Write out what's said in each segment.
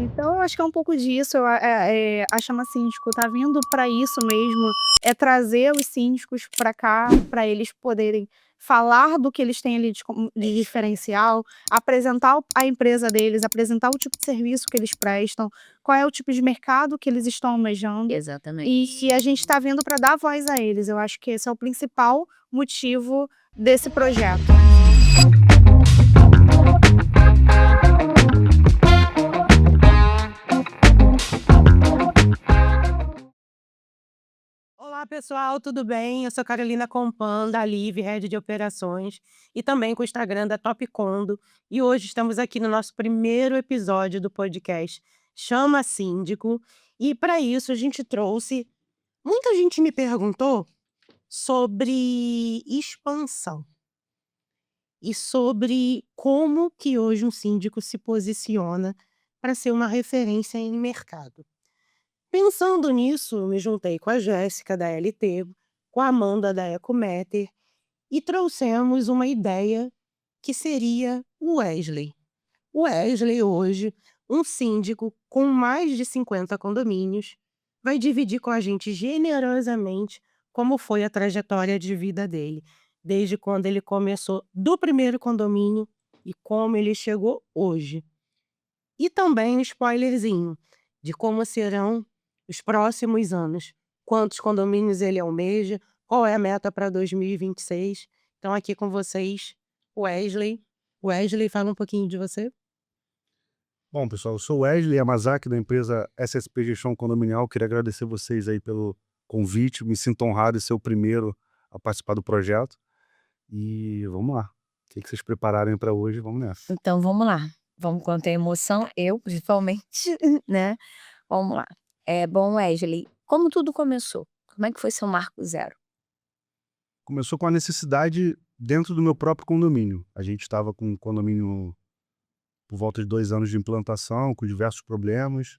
Então eu acho que é um pouco disso, a Chama Síndico tá vindo para isso mesmo, é trazer os síndicos para cá, para eles poderem falar do que eles têm ali de diferencial, apresentar a empresa deles, apresentar o tipo de serviço que eles prestam, qual é o tipo de mercado que eles estão almejando, Exatamente. e a gente está vindo para dar voz a eles, eu acho que esse é o principal motivo desse projeto. Olá pessoal, tudo bem? Eu sou Carolina Compan, da Live, Head de Operações, e também com o Instagram da Top Condo. E hoje estamos aqui no nosso primeiro episódio do podcast Chama Síndico. E para isso a gente trouxe. Muita gente me perguntou sobre expansão e sobre como que hoje um síndico se posiciona para ser uma referência em mercado. Pensando nisso, eu me juntei com a Jéssica, da LT, com a Amanda, da Ecometer, e trouxemos uma ideia que seria o Wesley. O Wesley, hoje, um síndico com mais de 50 condomínios, vai dividir com a gente generosamente como foi a trajetória de vida dele, desde quando ele começou do primeiro condomínio e como ele chegou hoje. E também um spoilerzinho de como serão os próximos anos. Quantos condomínios ele almeja, qual é a meta para 2026. Então, aqui com vocês, Wesley. Wesley, fala um pouquinho de você. Bom, pessoal, eu sou o Wesley Yamazaki, da empresa SSP Gestão Condominial. Queria agradecer vocês aí pelo convite. Me sinto honrado de ser o primeiro a participar do projeto. E vamos lá. O que vocês prepararem para hoje? Vamos nessa. Então vamos lá, vamos conter emoção, eu principalmente, né. Vamos lá. Bom, Wesley, como tudo começou? Como é que foi seu marco zero? Começou com a necessidade dentro do meu próprio condomínio. A gente estava com um condomínio por volta de 2 anos de implantação, com diversos problemas.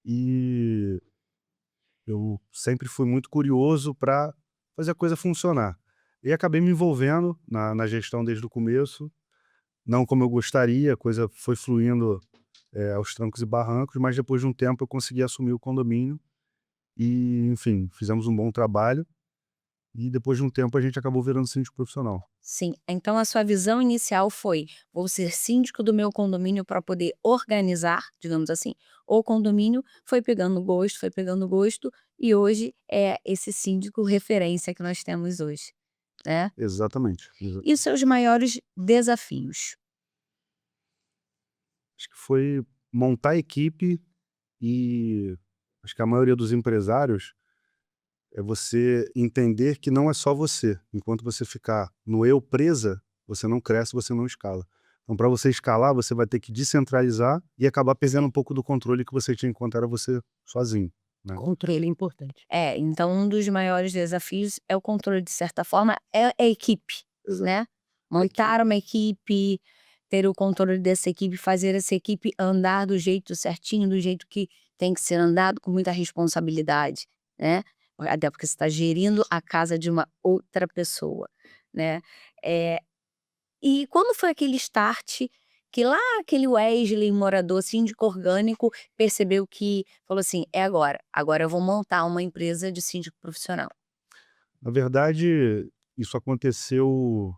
E eu sempre fui muito curioso para fazer a coisa funcionar. E acabei me envolvendo na gestão desde o começo, não como eu gostaria, a coisa foi fluindo aos trancos e barrancos, mas depois de um tempo eu consegui assumir o condomínio e, enfim, fizemos um bom trabalho e depois de um tempo a gente acabou virando síndico profissional. Sim, então a sua visão inicial foi: "Vou ser síndico do meu condomínio para poder organizar", digamos assim, o condomínio, foi pegando gosto e hoje é esse síndico referência que nós temos hoje, né. Exatamente. E os seus maiores desafios? Acho que foi montar a equipe e acho que a maioria dos empresários é você entender que não é só você. Enquanto você ficar no eu presa, você não cresce, você não escala. Então, para você escalar, você vai ter que descentralizar e acabar perdendo um pouco do controle que você tinha enquanto era você sozinho, né? Controle é importante. Então um dos maiores desafios é o controle, de certa forma, é a equipe, né. Montar uma equipe, ter o controle dessa equipe, fazer essa equipe andar do jeito certinho, do jeito que tem que ser andado, com muita responsabilidade, né. Até porque você está gerindo a casa de uma outra pessoa, né. Eh, e quando foi aquele start que lá aquele Wesley, morador, síndico orgânico, percebeu que falou assim: "É agora, agora eu vou montar uma empresa de síndico profissional"? Na verdade, isso aconteceu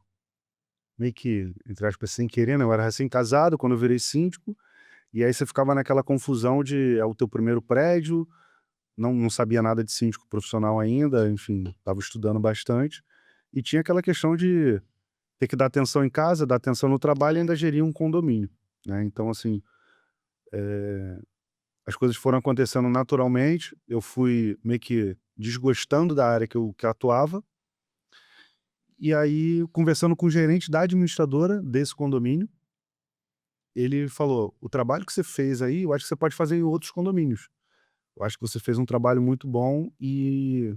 meio que, entre aspas, sem querer, né? Eu era recém-casado quando eu virei síndico, e aí você ficava naquela confusão de é o teu primeiro prédio, não sabia nada de síndico profissional ainda, enfim, estava estudando bastante, e tinha aquela questão de ter que dar atenção em casa, dar atenção no trabalho e ainda gerir um condomínio, né. Então, assim, as coisas foram acontecendo naturalmente, eu fui meio que desgostando da área que eu atuava, e aí conversando com o gerente da administradora desse condomínio, ele falou: "O trabalho que você fez aí, eu acho que você pode fazer em outros condomínios. Eu acho que você fez um trabalho muito bom e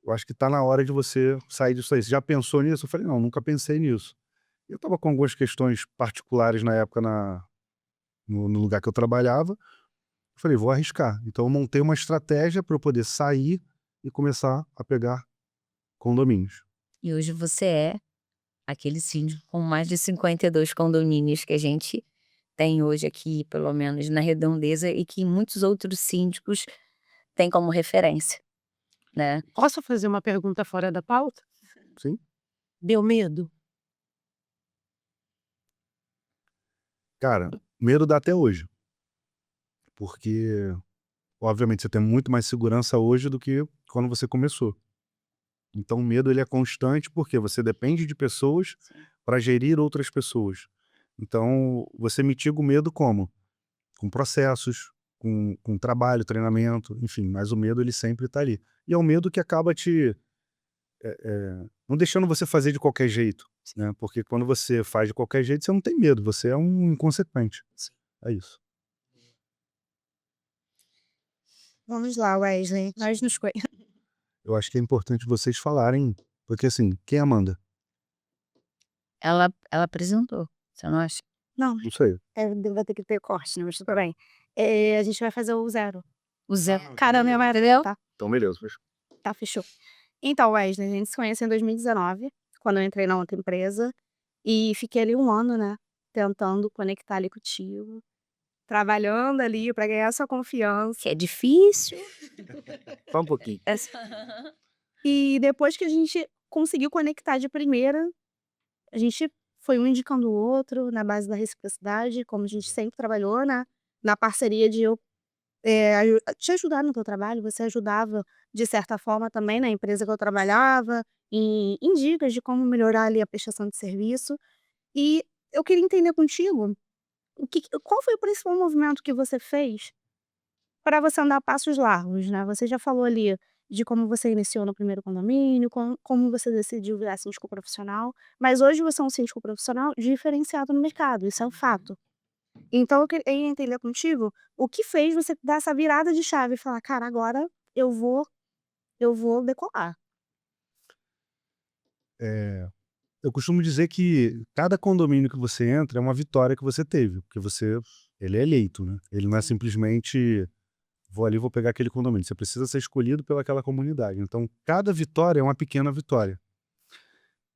eu acho que tá na hora de você sair disso aí. Você já pensou nisso?" Eu falei: "Não, nunca pensei nisso". Eu estava com algumas questões particulares na época no lugar que eu trabalhava, eu falei: "Vou arriscar". Então eu montei uma estratégia para eu poder sair e começar a pegar condomínios. E hoje você é aquele síndico com mais de 52 condomínios que a gente tem hoje aqui, pelo menos na Redondeza, e que muitos outros síndicos têm como referência, né. Posso fazer uma pergunta fora da pauta? Sim. Deu medo? Cara, medo dá até hoje. Porque, obviamente, você tem muito mais segurança hoje do que quando você começou. Então o medo ele é constante, porque você depende de pessoas para gerir outras pessoas. Então você mitiga o medo como? Com processos, com trabalho, treinamento, enfim, mas o medo ele sempre está ali. E é o medo que acaba te não deixando você fazer de qualquer jeito, né? Porque quando você faz de qualquer jeito, você não tem medo, você é um inconsequente. É isso. Vamos lá, Wesley. Nós nos conhe Eu acho que é importante vocês falarem, porque assim, quem é a Amanda? Ela apresentou, você não acha? Não, Não sei. vai ter que ter corte, né, mas tudo bem. A gente vai fazer o 0. O Zé Cada um vai entendeu? Tá, Então beleza, fechou. tá, fechou. Então, Wesley, a gente se conhece em 2019, quando eu entrei na outra empresa, e fiquei ali 1 ano, né, tentando conectar ali contigo, trabalhando ali pra ganhar sua confiança. que é difícil. Só um pouquinho. E depois que a gente conseguiu conectar de primeira, a gente foi um indicando o outro na base da reciprocidade, como a gente sempre trabalhou, né, na parceria de eu, te ajudar no teu trabalho, você ajudava de certa forma também na empresa que eu trabalhava, em dicas de como melhorar ali a prestação de serviço. E eu queria entender contigo, qual foi o principal movimento que você fez para você andar a passos largos, né. Você já falou ali de como você iniciou no primeiro condomínio, como você decidiu virar síndico profissional, mas hoje você é um síndico profissional diferenciado no mercado, isso é um fato. Então eu queria entender contigo, o que fez você dar essa virada de chave e falar: "Cara, agora eu vou decolar". Eu costumo dizer que cada condomínio que você entra é uma vitória que você teve, porque ele é eleito, né? Ele não é simplesmente vou ali, vou pegar aquele condomínio. Você precisa ser escolhido pelaquela comunidade. Então, cada vitória é uma pequena vitória.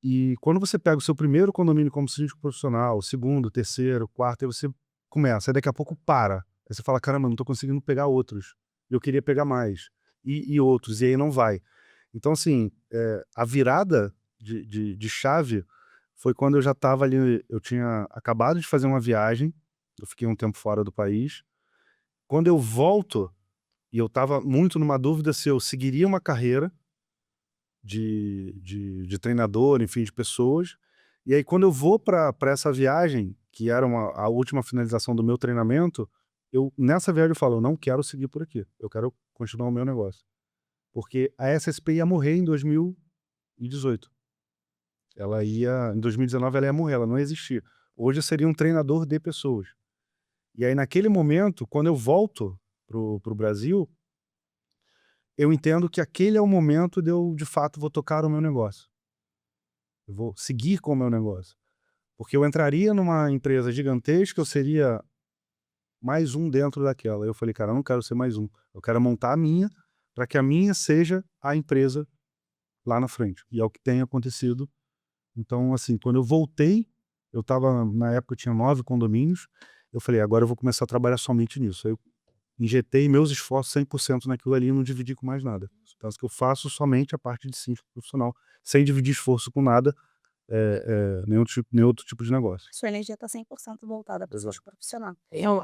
E quando você pega o seu primeiro condomínio como síndico profissional, o segundo, o terceiro, o quarto, aí você começa, aí daqui a pouco para. Aí você fala, caramba, não tô conseguindo pegar outros. Eu queria pegar mais. E outros, e aí não vai. Então, assim, a virada de chave foi quando eu já estava ali, eu tinha acabado de fazer uma viagem, eu fiquei um tempo fora do país. Quando eu volto, e eu estava muito numa dúvida se eu seguiria uma carreira de treinador, enfim, de pessoas. E aí quando eu vou para essa viagem, que era a última finalização do meu treinamento, nessa viagem eu falo: "Eu não quero seguir por aqui, eu quero continuar o meu negócio". Porque a SSP ia morrer em 2018. Em 2019 ela ia morrer, ela não ia existir. Hoje eu seria um treinador de pessoas. E aí naquele momento, quando eu volto pro Brasil, eu entendo que aquele é o momento de eu, de fato, vou tocar o meu negócio. Eu vou seguir com o meu negócio. Porque eu entraria numa empresa gigantesca, eu seria mais um dentro daquela. Eu falei: "Cara, eu não quero ser mais um, eu quero montar a minha, para que a minha seja a empresa lá na frente". E é o que tem acontecido. Então, assim, quando eu voltei, na época eu tinha 9 condomínios, eu falei: "Agora eu vou começar a trabalhar somente nisso". Aí eu injetei meus esforços 100% naquilo ali e não dividi com mais nada. Tanto que eu faço somente a parte de síndico profissional, sem dividir esforço com nada, nenhum outro tipo de negócio. Sua energia tá 100% voltada para o Exato. síndico profissional.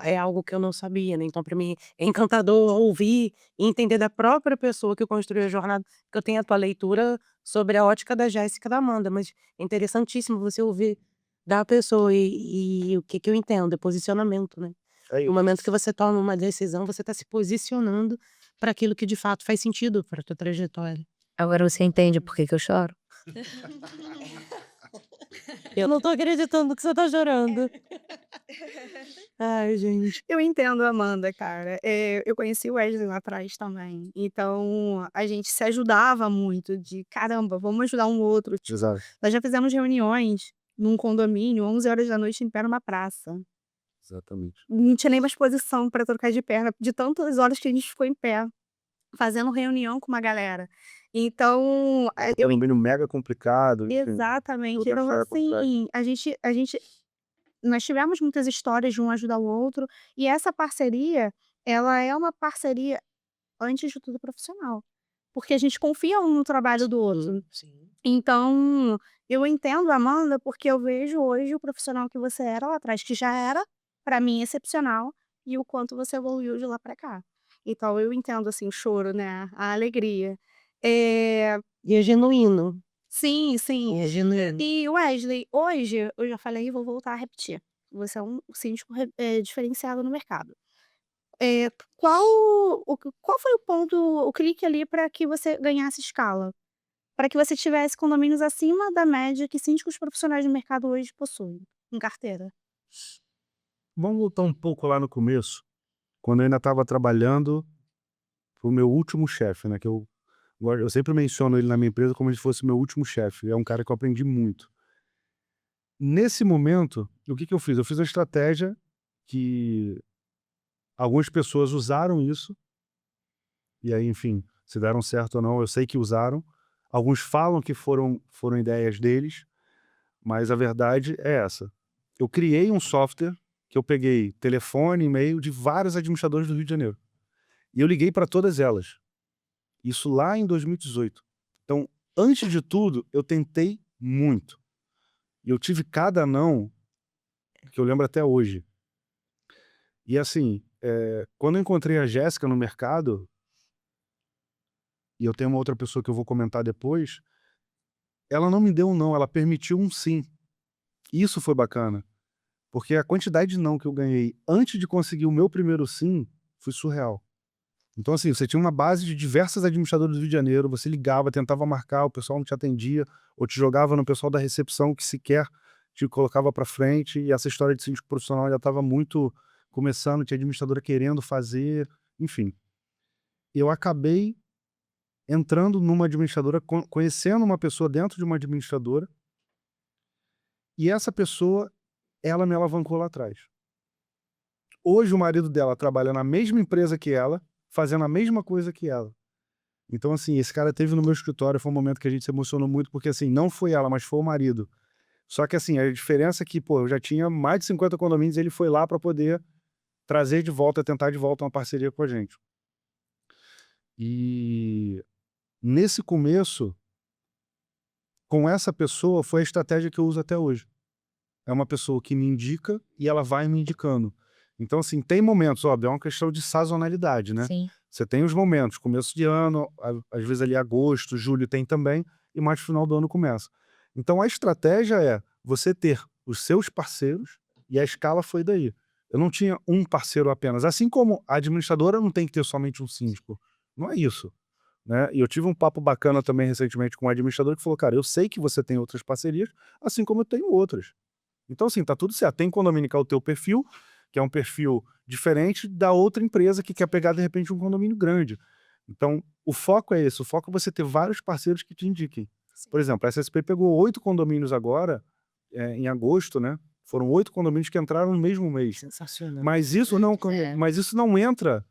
É algo que eu não sabia, né, então para mim é encantador ouvir e entender da própria pessoa que construiu a jornada, que eu tenho a tua leitura sobre a ótica da Jéssica e da Amanda, mas é interessantíssimo você ouvir da pessoa e o que que eu entendo, é posicionamento, né. É No isso. momento que você toma uma decisão, você está se posicionando para aquilo que de fato faz sentido para tua trajetória. Agora você entende por que que eu choro? Eu não tô acreditando que você tá chorando. Ai, gente. Eu entendo a Amanda, cara. Eu conheci o Wesley lá atrás também, então a gente se ajudava muito de: "Caramba, vamos ajudar um outro", tipo, Exato. nós já fizemos reuniões num condomínio, 11 horas da noite em pé numa praça. Exatamente. Não tinha nem mais posição pra trocar de perna, de tantas horas que a gente ficou em pé, fazendo reunião com uma galera. Então, Um condomínio mega complicado, enfim. exatamente. Tudo Então, essa complexidade. assim, a gente nós tivemos muitas histórias de um ajudar o outro, e essa parceria, ela é uma parceria, antes de tudo, profissional, porque a gente confia um no trabalho do outro. Sim. Então, eu entendo a Amanda, porque eu vejo hoje o profissional que você era lá atrás, que já era, pra mim, excepcional, e o quanto você evoluiu de lá pra cá. Então eu entendo, assim, o choro, né, a alegria. Eh, E é genuíno. sim, sim. É genuíno. E Wesley, hoje, eu já falei e vou voltar a repetir, você é um síndico diferenciado no mercado. Qual qual foi o ponto, o clique ali para que você ganhasse escala? Para que você tivesse condomínios acima da média que síndicos profissionais de mercado hoje possuem, em carteira? Vamos voltar um pouco lá no começo, quando eu ainda estava trabalhando para o meu último chefe, né, que eu sempre menciono ele na minha empresa como se fosse o meu último chefe, é um cara que eu aprendi muito. Nesse momento, o que que eu fiz? Eu fiz uma estratégia que algumas pessoas usaram isso, e aí, enfim, se deram certo ou não, eu sei que usaram. Alguns falam que foram ideias deles, mas a verdade é essa. Eu criei um software que eu peguei telefone, e-mail de vários administradores do Rio de Janeiro. E eu liguei para todas elas. Isso lá em 2018. Então, antes de tudo, eu tentei muito. E eu tive cada não que eu lembro até hoje. E assim, quando eu encontrei a Jéssica no mercado, e eu tenho uma outra pessoa que eu vou comentar depois, ela não me deu um não, ela permitiu um sim. Isso foi bacana, porque a quantidade de não que eu ganhei antes de conseguir o meu primeiro sim foi surreal. Então, assim, você tinha uma base de diversas administradoras do Rio de Janeiro, você ligava, tentava marcar, o pessoal não te atendia, ou te jogava no pessoal da recepção que sequer te colocava para frente, e essa história de síndico profissional já estava muito começando, tinha administradora querendo fazer, enfim. Eu acabei entrando numa administradora, conhecendo uma pessoa dentro de uma administradora, e essa pessoa, ela me alavancou lá atrás. Hoje o marido dela trabalha na mesma empresa que ela, fazendo a mesma coisa que ela. Então, assim, esse cara teve no meu escritório, foi um momento que a gente se emocionou muito, porque, assim, não foi ela, mas foi o marido. Só que, assim, a diferença é que, pô, eu já tinha mais de 50 condomínios e ele foi lá para poder trazer de volta, tentar de volta uma parceria com a gente. E nesse começo, com essa pessoa, foi a estratégia que eu uso até hoje. É uma pessoa que me indica e ela vai me indicando. Então, assim, tem momentos, óbvio, é uma questão de sazonalidade, né? Sim. Você tem os momentos, começo de ano, às vezes ali agosto, julho tem também, e mais no final do ano começa. Então a estratégia é você ter os seus parceiros, e a escala foi daí. Eu não tinha um parceiro apenas, assim como a administradora não tem que ter somente um síndico. Não é isso, né? E eu tive um papo bacana também recentemente com um administrador que falou, cara, eu sei que você tem outras parcerias, assim como eu tenho outras. Então, assim, tá tudo certo. Tem condomínio que é o teu perfil, que é um perfil diferente da outra empresa que quer pegar, de repente, um condomínio grande. Então, o foco é esse. O foco é você ter vários parceiros que te indiquem. Por exemplo, a SSP pegou 8 condomínios agora, em agosto, né? Foram 8 condomínios que entraram no mesmo mês. Sensacional. Mas isso não entra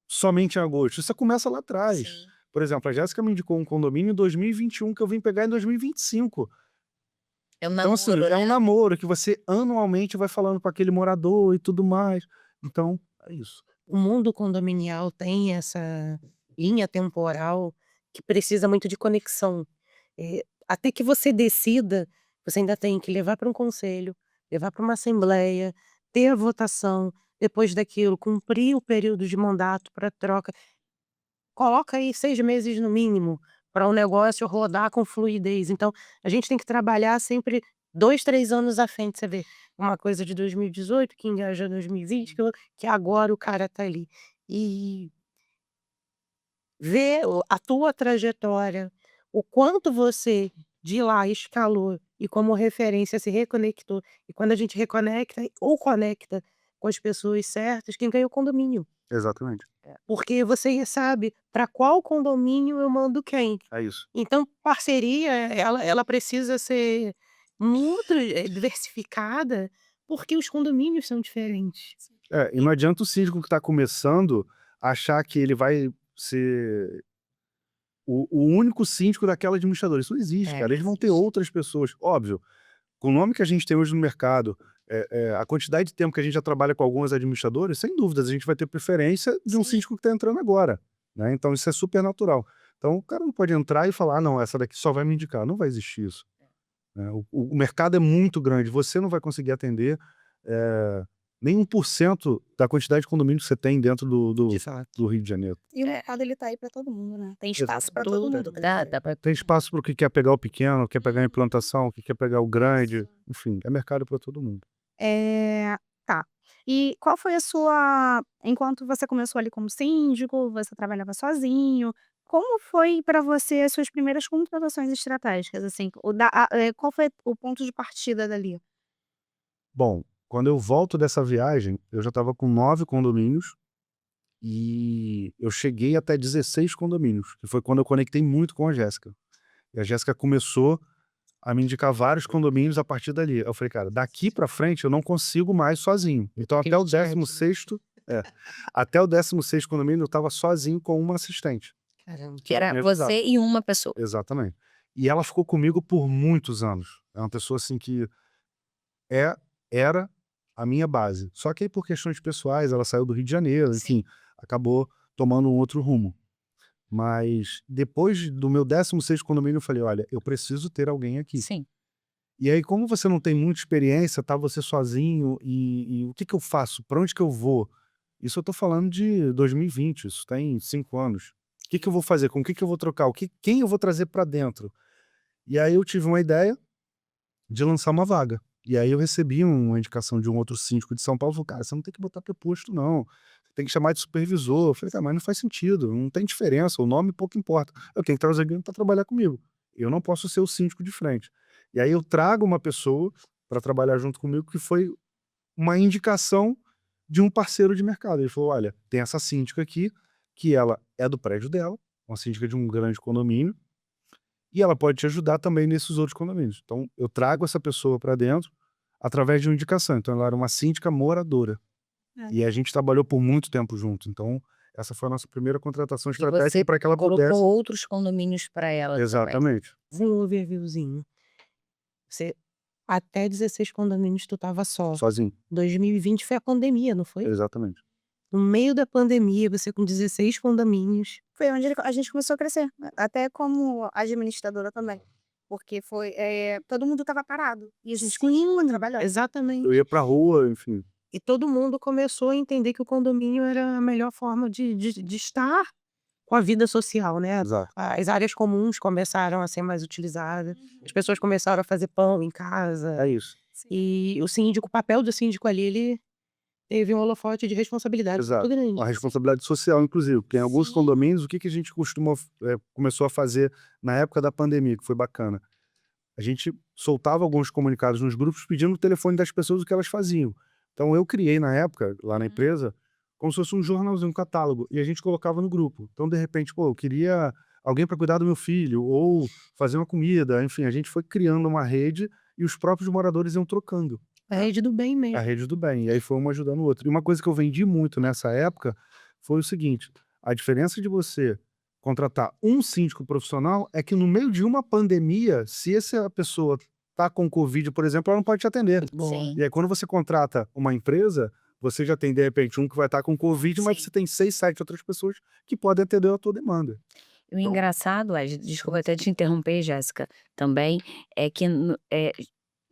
somente em agosto. Isso começa lá atrás. Sim. Por exemplo, a Jéssica me indicou um condomínio em 2021 que eu vim pegar em 2025. É um Então, assim, namoro, é um né? namoro que você anualmente vai falando com aquele morador e tudo mais. Então, é isso. O mundo condominial tem essa linha temporal que precisa muito de conexão. Até que você decida, você ainda tem que levar para um conselho, levar para uma assembleia, ter a votação, depois daquilo cumprir o período de mandato para troca. Coloca aí 6 meses no mínimo, para o negócio rodar com fluidez. Então, a gente tem que trabalhar sempre 2, 3 anos à frente, você vê, uma coisa de 2018 que engajou 2020, que agora o cara tá ali. E ver a tua trajetória, o quanto você de lá escalou e como referência se reconectou, e quando a gente reconecta ou conecta com as pessoas certas, quem ganha é o condomínio. Exatamente. Porque você sabe para qual condomínio eu mando quem. É isso. Então parceria, ela precisa ser muito, diversificada, porque os condomínios são diferentes. E não adianta o síndico que está começando achar que ele vai ser o único síndico daquela administradora. Isso não existe, cara. Eles vão ter outras pessoas. Óbvio, com o nome que a gente tem hoje no mercado, A quantidade de tempo que a gente já trabalha com alguns administradores, sem dúvidas, a gente vai ter preferência de um Sim. síndico que está entrando agora, né? Então isso é super natural. Então o cara não pode entrar e falar: "Ah, não, essa daqui só vai me indicar", não vai existir isso, né? O mercado é muito grande, você não vai conseguir atender, eh, nem 1% da quantidade de condomínios que você tem dentro De fato. do Rio de Janeiro. E o mercado ele tá aí para todo mundo, né? Tem espaço para todo mundo. Dá pra... Tem espaço para o que quer pegar o pequeno, quer pegar a implantação, o que quer pegar o grande, enfim, é mercado para todo mundo. Tá. E qual foi a sua enquanto você começou ali como síndico, você trabalhava sozinho, como foi para você as suas primeiras contratações estratégicas, assim, qual foi o ponto de partida dali? Bom, quando eu volto dessa viagem, eu já estava com 9 condomínios e eu cheguei até 16 condomínios, que foi quando eu conectei muito com a Jéssica. E a Jéssica começou a me indicar vários condomínios a partir dali. Eu falei: "Cara, daqui pra frente eu não consigo mais sozinho". Então até o 16º até o 16º condomínio eu estava sozinho com uma assistente. Caramba. Que era Me ajudava. você e uma pessoa. Exatamente. E ela ficou comigo por muitos anos. É uma pessoa, assim, que é era a minha base. Só que aí por questões pessoais ela saiu do Rio de Janeiro, Sim. enfim, acabou tomando um outro rumo. Mas depois do meu 16º condomínio eu falei: "Olha, eu preciso ter alguém aqui". Sim. E aí como você não tem muita experiência, tá você sozinho e o que que eu faço? Pra onde que eu vou? Isso eu tô falando de 2020, isso tem 5 anos. O que que eu vou fazer? Com o que que eu vou trocar? Quem eu vou trazer pra dentro? E aí eu tive uma ideia de lançar uma vaga. E aí eu recebi uma indicação de um outro síndico de São Paulo, falou: "Cara, você não tem que botar preposto não, você tem que chamar de supervisor". Eu falei: "Cara, mas não faz sentido, não tem diferença, o nome pouco importa. Eu tenho que trazer alguém para trabalhar comigo. Eu não posso ser o síndico de frente". E aí eu trago uma pessoa para trabalhar junto comigo, que foi uma indicação de um parceiro de mercado. Ele falou: "Olha, tem essa síndica aqui, que ela é do prédio dela, uma síndica de um grande condomínio, e ela pode te ajudar também nesses outros condomínios". Então eu trago essa pessoa para dentro através de uma indicação. Então ela era uma síndica moradora. É. E a gente trabalhou por muito tempo junto. Então essa foi a nossa primeira contratação E você estratégica para que ela colocou pudesse. outros condomínios para ela também. Exatamente, Um overviewzinho. Você até 16 condomínios tu estava só. sozinho. 2020 foi a pandemia, não foi? Exatamente. No meio da pandemia, você com 16 condomínios. Foi onde a gente começou a crescer, até como administradora também, porque todo mundo estava parado e a gente continuou trabalhando. Exatamente. Eu ia pra rua, enfim. E todo mundo começou a entender que o condomínio era a melhor forma de estar com a vida social, né. Exato. As áreas comuns começaram a ser mais utilizadas, as pessoas começaram a fazer pão em casa, É isso. e o papel do síndico ali, ele teve um holofote de responsabilidade muito Exato. grande. Uma responsabilidade social, inclusive, porque em alguns Sim. condomínios, o que que a gente começou a fazer na época da pandemia, que foi bacana? A gente soltava alguns comunicados nos grupos pedindo o telefone das pessoas, o que elas faziam. Então eu criei na época, lá na empresa, como se fosse um jornalzinho, um catálogo, e a gente colocava no grupo. Então, de repente, pô, eu queria alguém para cuidar do meu filho, ou fazer uma comida, enfim, a gente foi criando uma rede e os próprios moradores iam trocando. A rede do bem A mesmo. rede do bem. E aí foi um ajudando o outro. E uma coisa que eu vendi muito nessa época foi o seguinte: a diferença de você contratar um síndico profissional é que no meio de uma pandemia, se essa pessoa tá com Covid, por exemplo, ela não pode te atender. Sim. E aí quando você contrata uma empresa, você já tem de repente um que vai estar com Covid, mas Sim. você tem 6, 7 outras pessoas que podem atender a tua demanda. O engraçado é, desculpa até te interromper, Jéssica, também, é que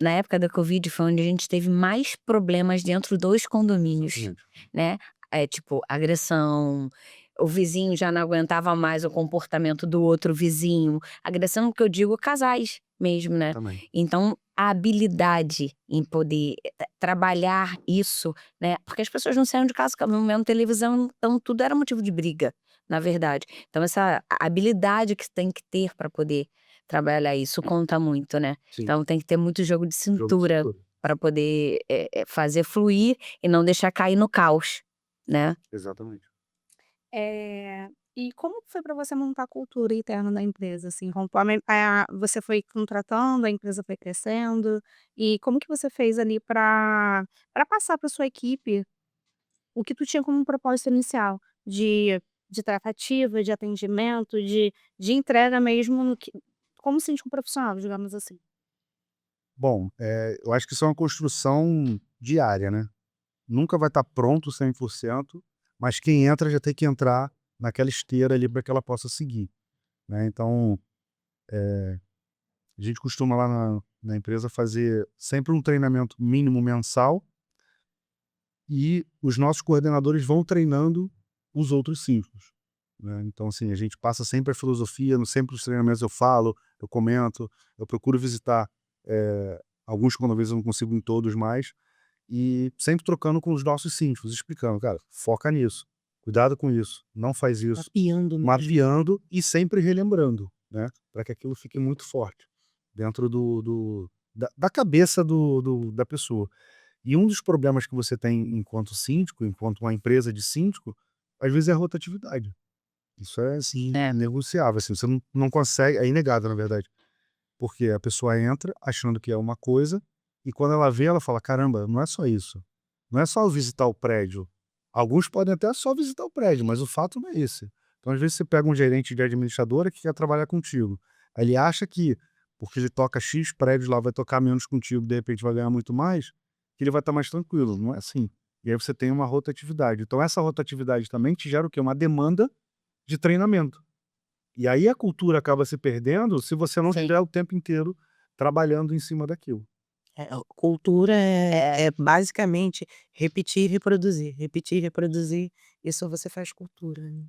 na época da Covid foi onde a gente teve mais problemas dentro dos condomínios, Exatamente. né? Tipo, agressão, o vizinho já não aguentava mais o comportamento do outro vizinho. Agressão que eu digo casais mesmo, né? Também. Então, a habilidade em poder trabalhar isso, né? Porque as pessoas não saíam de casa, ficavam vendo televisão, então tudo era motivo de briga, na verdade. Então, essa habilidade que você tem que ter para poder trabalhar isso conta muito, né? Sim. Então, tem que ter muito jogo de Jogo de cintura cintura. para poder fazer fluir e não deixar cair no caos, né? Exatamente. E como que foi para você montar a cultura interna da empresa, assim, conforme você foi contratando, a empresa foi crescendo, e como que você fez ali para passar para sua equipe o que tu tinha como propósito inicial, de tratativa, de atendimento, de entrega mesmo no que como síndico profissional, digamos assim? Bom, eu acho que isso é uma construção diária, né? Nunca vai estar pronto 100%, mas quem entra já tem que entrar naquela esteira ali para que ela possa seguir, né? Então, a gente costuma lá na empresa fazer sempre um treinamento mínimo mensal e os nossos coordenadores vão treinando os outros ciclos, né? Então, assim, a gente passa sempre a filosofia, sempre os treinamentos eu falo, eu comento, eu procuro visitar alguns quando às vezes eu não consigo em todos mais, e sempre trocando com os nossos síndicos, explicando, cara, foca nisso, cuidado com isso, não faz isso, Mapeando mesmo. mapeando e sempre relembrando, né? Para que aquilo fique muito forte dentro da cabeça da pessoa. E um dos problemas que você tem enquanto síndico, enquanto uma empresa de síndico, às vezes é a rotatividade. Isso é assim, negociável, assim, você não consegue, é inegável na verdade, porque a pessoa entra achando que é uma coisa e quando ela vê, ela fala: caramba, não é só isso, não é só eu visitar o prédio. Alguns podem até só visitar o prédio, mas o fato não é esse. Então, às vezes, você pega um gerente de administradora que quer trabalhar contigo. Aí ele acha que, porque ele toca X prédios lá, vai tocar menos contigo, de repente vai ganhar muito mais, que ele vai estar mais tranquilo. Não é assim. E aí você tem uma rotatividade. Então, essa rotatividade também te gera o quê? Uma demanda de treinamento. E aí a cultura acaba se perdendo se você não Sim. estiver o tempo inteiro trabalhando em cima daquilo. Cultura é basicamente repetir e reproduzir. Repetir e reproduzir. Isso você faz cultura, né?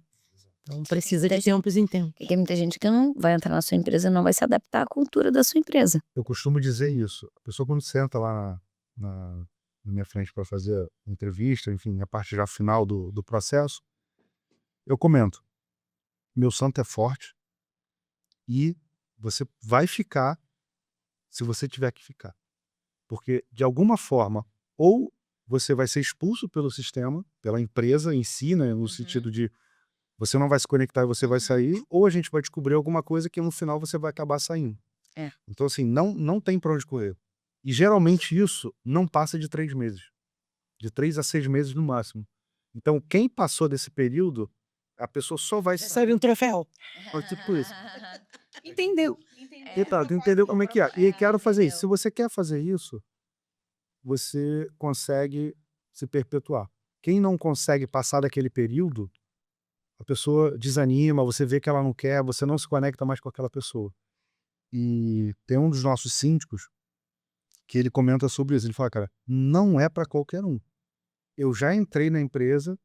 Então precisa de tempos em tempos. Porque tem muita gente que não vai entrar na sua empresa e não vai se adaptar à cultura da sua empresa. Eu costumo dizer isso. A pessoa quando senta lá na minha frente para fazer entrevista, enfim, a parte já final do processo, eu comento: meu santo é forte e você vai ficar se você tiver que ficar. Porque, de alguma forma, ou você vai ser expulso pelo sistema, pela empresa em si, né, no sentido de você não vai se conectar e você vai sair, ou a gente vai descobrir alguma coisa que no final você vai acabar saindo. É. Então, assim, não tem pra onde correr. E geralmente isso não passa de 3 meses. De 3 a 6 meses no máximo. Então, quem passou desse período, a pessoa só vai sair. Recebe um troféu. Tipo isso. Entendeu? Então, tu entendeu como é que é? E quero fazer isso. Se você quer fazer isso, você consegue se perpetuar. Quem não consegue passar daquele período, a pessoa desanima, você vê que ela não quer, você não se conecta mais com aquela pessoa. E tem um dos nossos síndicos que ele comenta sobre isso. Ele fala, cara, não é para qualquer um. Eu já entrei na empresa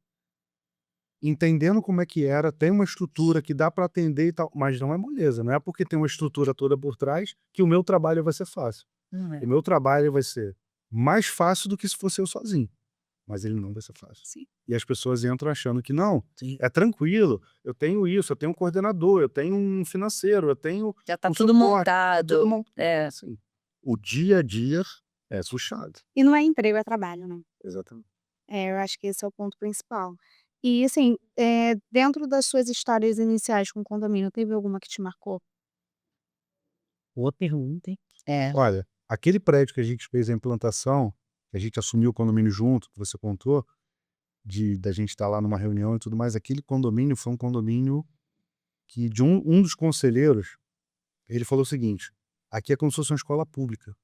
entendendo como é que era, tem uma estrutura que dá para atender e tal, mas não é moleza. Não é porque tem uma estrutura toda por trás que o meu trabalho vai ser fácil. Não é. O meu trabalho vai ser mais fácil do que se fosse eu sozinho. Mas ele não vai ser fácil. Sim. E as pessoas entram achando que não, Sim. é tranquilo, eu tenho isso, eu tenho um coordenador, eu tenho um financeiro, eu tenho Já tá um tudo suporte, montado. tudo montado. É. Assim, o dia a dia é puxado. E não é emprego, é trabalho, né? Exatamente. Eu acho que esse é o ponto principal. E assim, dentro das suas histórias iniciais com o condomínio, teve alguma que te marcou? Boa pergunta, hein? É. Olha, aquele prédio que a gente fez a implantação, que a gente assumiu o condomínio junto, que você contou, da gente estar lá numa reunião e tudo mais, aquele condomínio foi um condomínio que de um dos conselheiros, ele falou o seguinte: aqui é como se fosse uma escola pública.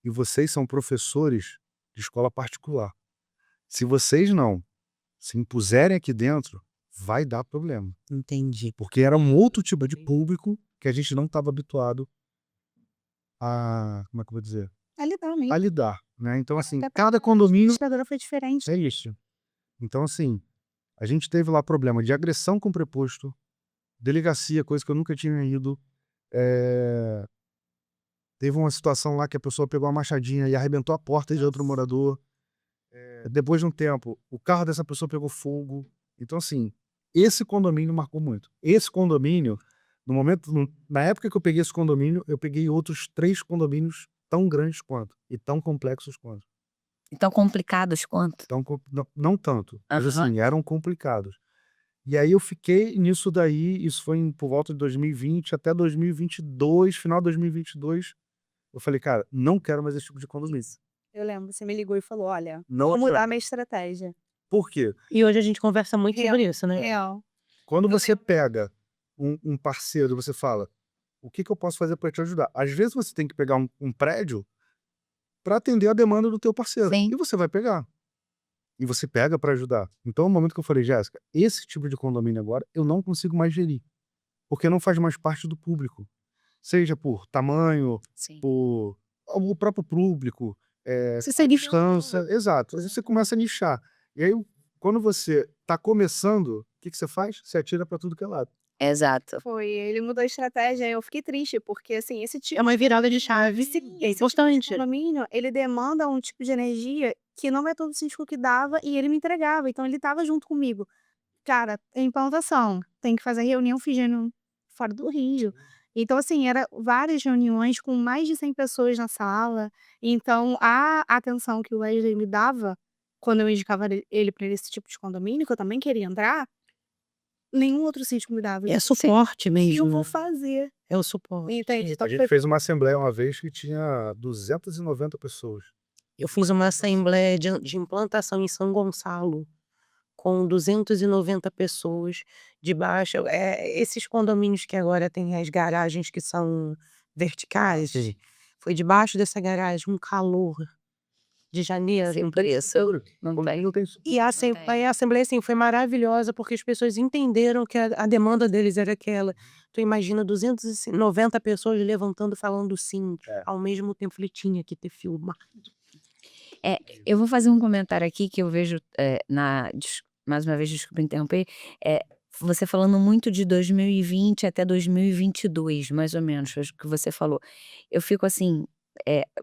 E vocês são professores de escola particular. Se vocês não se impuserem aqui dentro, vai dar problema. Entendi. Porque era um outro tipo de público que a gente não estava habituado a, como é que eu vou dizer? A lidar mesmo. A lidar, né? Então, assim, Até porque cada a condomínio administradora foi diferente. é isso. Então, assim, a gente teve lá problema de agressão com preposto, delegacia, coisa que eu nunca tinha ido. Teve uma situação lá que a pessoa pegou uma machadinha e arrebentou a porta de outro morador. Depois de um tempo, o carro dessa pessoa pegou fogo. Então, assim, esse condomínio marcou muito. Esse condomínio, na época que eu peguei esse condomínio, eu peguei outros 3 condomínios tão grandes quanto e tão complexos quanto. Então complicados quanto? Não tanto, mas Aham. assim, eram complicados. E aí eu fiquei nisso daí, isso foi por volta de 2020 até 2022, final de 2022, eu falei: "Cara, não quero mais esse tipo de condomínio". Eu lembro, você me ligou e falou: olha, Não vou quero. mudar minha estratégia. Por quê? E hoje a gente conversa muito sobre isso, né? Real. Quando você pega um parceiro e você fala: O que que eu posso fazer para te ajudar? Às vezes você tem que pegar um prédio para atender a demanda do teu parceiro. Sim. E você vai pegar. E você pega para ajudar. Então, no momento que eu falei, Jéssica, esse tipo de condomínio agora eu não consigo mais gerir. Porque não faz mais parte do público. Seja por tamanho, Sim. por o próprio público, Você seria distância. Exato. Aí você começa a nichar. E aí, quando você tá começando, o que que você faz? Você atira para tudo que é lado. Exato. Foi, ele mudou a estratégia, eu fiquei triste, porque assim, esse É tipo uma virada de chave sim, é esse tipo de importante. condomínio, ele demanda um tipo de energia que não é todo síndico que dava e ele me entregava, então ele estava junto comigo. Cara, implantação, tem que fazer reunião, fiz reunião fora do Rio. Então assim, era várias reuniões com mais de 100 pessoas na sala, então a atenção que o Wesley me dava, quando eu indicava ele para esse tipo de condomínio, que eu também queria entrar, nenhum outro síndico me dava. É Então, assim, suporte o que eu mesmo. vou fazer? É o suporte. Entende? Então A gente foi fez uma assembleia uma vez que tinha 290 pessoas. Eu fiz uma assembleia de implantação em São Gonçalo, com 290 pessoas debaixo. Esses condomínios que agora tem as garagens que são verticais, foi debaixo dessa garagem, um calor de janeiro. Sim, por isso. Não tem. Não tem E a assembleia, assim, foi maravilhosa, porque as pessoas entenderam que a demanda deles era aquela. Tu imagina 290 pessoas levantando, falando sim, É. ao mesmo tempo ele tinha que ter filmado. Eu vou fazer um comentário aqui que eu vejo, mais uma vez, desculpa interromper, você falando muito de 2020 até 2022, mais ou menos, foi o que você falou. Eu fico assim,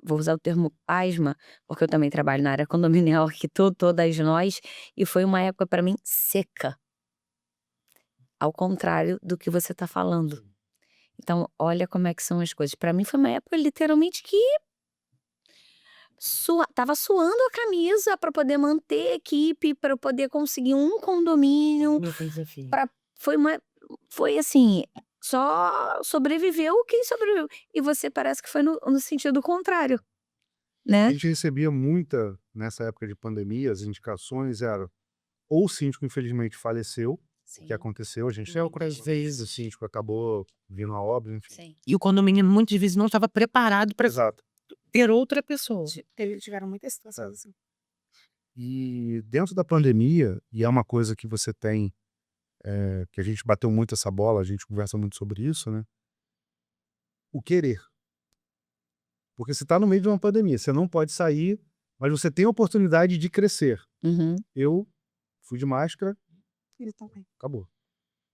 vou usar o termo pasma, porque eu também trabalho na área condominial aqui, todas nós, e foi uma época para mim seca, ao contrário do que você está falando. Então, olha como é que são as coisas. Para mim foi uma época literalmente que tava suando a camisa para poder manter a equipe, para poder conseguir um condomínio, pra foi assim, só sobreviveu quem sobreviveu. E você parece que foi no sentido contrário, A né? gente recebia muita, nessa época de pandemia, as indicações eram ou o síndico infelizmente faleceu, o que aconteceu, a gente tem algumas vezes o síndico acabou vindo a óbito, enfim. Sim. E o condomínio muitas vezes não estava preparado para Exato. ter outra pessoa. tiveram muitas situações assim. E dentro da pandemia, e é uma coisa que você tem, que a gente bateu muito essa bola, a gente conversa muito sobre isso, né? O querer. Porque você está no meio de uma pandemia, você não pode sair, mas você tem a oportunidade de crescer. Uhum. Eu fui de máscara, Ele também. acabou.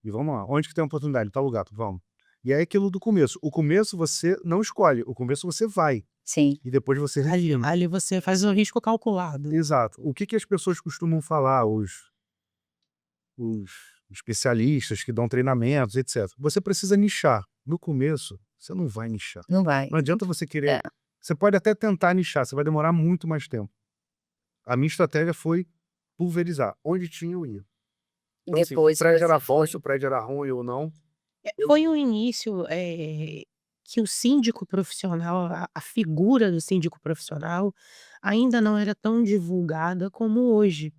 E vamos lá. Onde que tem oportunidade? Tal lugar, vamos. E é aquilo do começo. O começo você não escolhe, o começo você vai. Sim. E depois você reagir. Ali você faz o risco calculado. Exato. O que que as pessoas costumam falar, os especialistas que dão treinamentos, etc. Você precisa nichar. No começo, você não vai nichar. Não vai. Não adianta você querer. Você pode até tentar nichar, você vai demorar muito mais tempo. A minha estratégia foi pulverizar. Onde tinha, eu ia. Então, assim, Depois o prédio você era bom, se o prédio era ruim ou não. Foi um início que o síndico profissional, a figura do síndico profissional, ainda não era tão divulgada como hoje.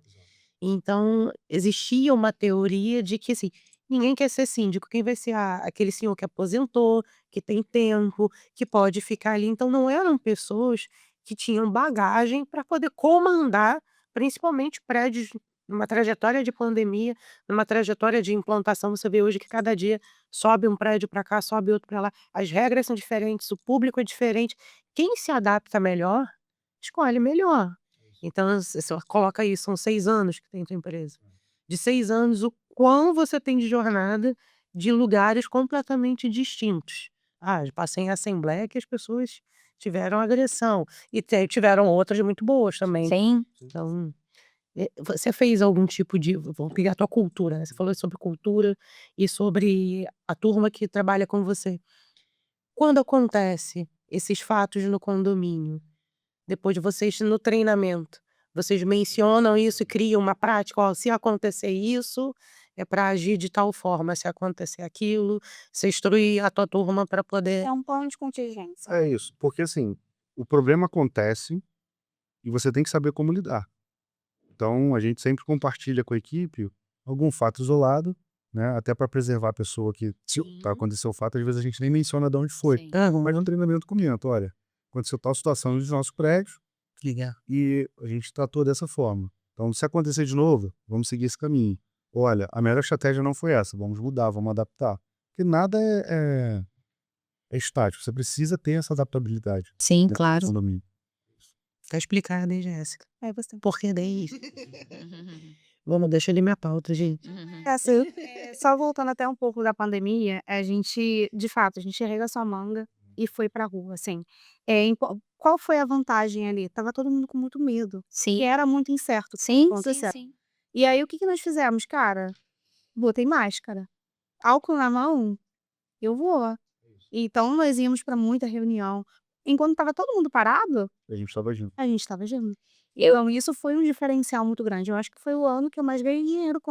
Então, existia uma teoria de que, assim, ninguém quer ser síndico, quem vai ser aquele senhor que aposentou, que tem tempo, que pode ficar ali. Então, não eram pessoas que tinham bagagem para poder comandar, principalmente prédios, numa trajetória de pandemia, numa trajetória de implantação. Você vê hoje que cada dia sobe um prédio para cá, sobe outro para lá. As regras são diferentes, o público é diferente. Quem se adapta melhor, escolhe melhor. Então, você coloca aí, são 6 anos que tem tua empresa. De 6 anos, o quão você tem de jornada de lugares completamente distintos. Já passei em assembleia que as pessoas tiveram agressão. E tiveram outras muito boas também. Sim. Então, você fez algum tipo de. Vamos pegar a tua cultura, né? Você falou sobre cultura e sobre a turma que trabalha com você. Quando acontece esses fatos no condomínio, depois de vocês no treinamento, vocês mencionam isso e criam uma prática, ó, se acontecer isso, é para agir de tal forma, se acontecer aquilo, você instruir a tua turma para poder. É um plano de contingência. É isso. Porque assim, o problema acontece e você tem que saber como lidar. Então, a gente sempre compartilha com a equipe algum fato isolado né? Até para preservar a pessoa que, se Sim. aconteceu o fato, às vezes a gente nem menciona de onde foi. Sim. Aham. Mas no treinamento comenta, olha, aconteceu tal situação nos nossos prédios Legal. e a gente tratou dessa forma. Então, se acontecer de novo, vamos seguir esse caminho. Olha, a melhor estratégia não foi essa, vamos mudar, vamos adaptar. Porque nada é estático, você precisa ter essa adaptabilidade Sim, dentro do claro. condomínio. Tá explicado, hein, Jéssica? É você. Por que daí? Vamos, deixa eu ler minha pauta, gente. Assim, só voltando até um pouco da pandemia, a gente, de fato, a gente arregaçou a manga e foi pra rua, assim. Qual foi a vantagem ali? Tava todo mundo com muito medo, Sim. que era muito incerto. Sim, Ponto sim, certo. sim. E aí, o que nós fizemos? Cara, botei máscara. Álcool na mão, eu vou. Então, nós íamos pra muita reunião. Enquanto tava todo mundo parado, A gente estava junto. a gente estava junto. Eu- Então, isso foi um diferencial muito grande. Eu acho que foi o ano que eu mais ganhei dinheiro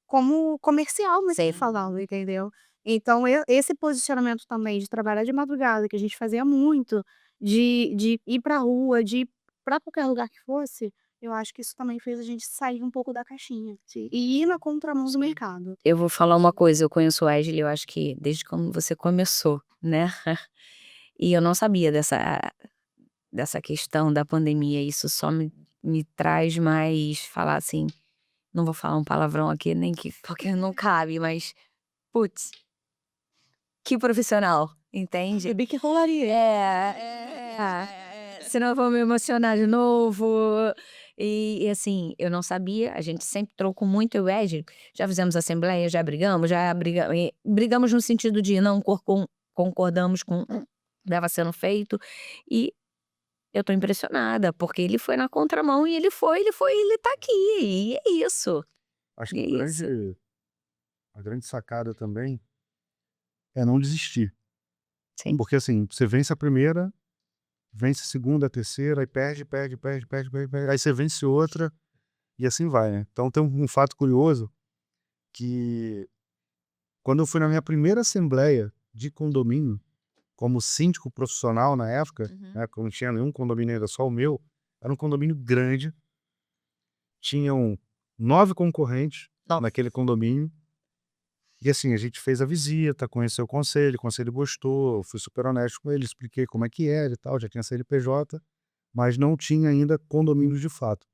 como comercial, mas Sim. falando, entendeu? Então, esse posicionamento também de trabalhar de madrugada, que a gente fazia muito, de ir pra rua, de ir pra qualquer lugar que fosse, eu acho que isso também fez a gente sair um pouco da caixinha. E ir na contramão do mercado. Eu vou falar uma coisa, eu conheço o Wesley, eu acho que desde quando você começou, né? E eu não sabia dessa questão da pandemia, isso só me traz mais, falar assim, não vou falar um palavrão aqui, nem que, porque não cabe, mas, putz, que profissional, entende? Sabia que rolaria. Senão eu vou me emocionar de novo. E assim, eu não sabia, a gente sempre trocou muito, eu e o Ed, já fizemos assembleia, já brigamos no sentido de não concordamos com o que estava sendo feito. E eu tô impressionada, porque ele foi na contramão e ele tá aqui, e é isso. Acho E que é isso. a grande sacada também é não desistir. Sim. Porque assim, você vence a primeira, vence a segunda, a terceira, aí perde. Aí você vence outra e assim vai, né? Então tem um fato curioso que quando eu fui na minha primeira assembleia de condomínio, como síndico profissional na época, né, que eu não tinha nenhum condomínio ainda, só o meu, era um condomínio grande, tinham 9 concorrentes Nossa. naquele condomínio. E assim, a gente fez a visita, conheceu o conselho gostou, eu fui super honesto com ele, expliquei como é que era e tal, já tinha CNPJ, mas não tinha ainda condomínios de fato.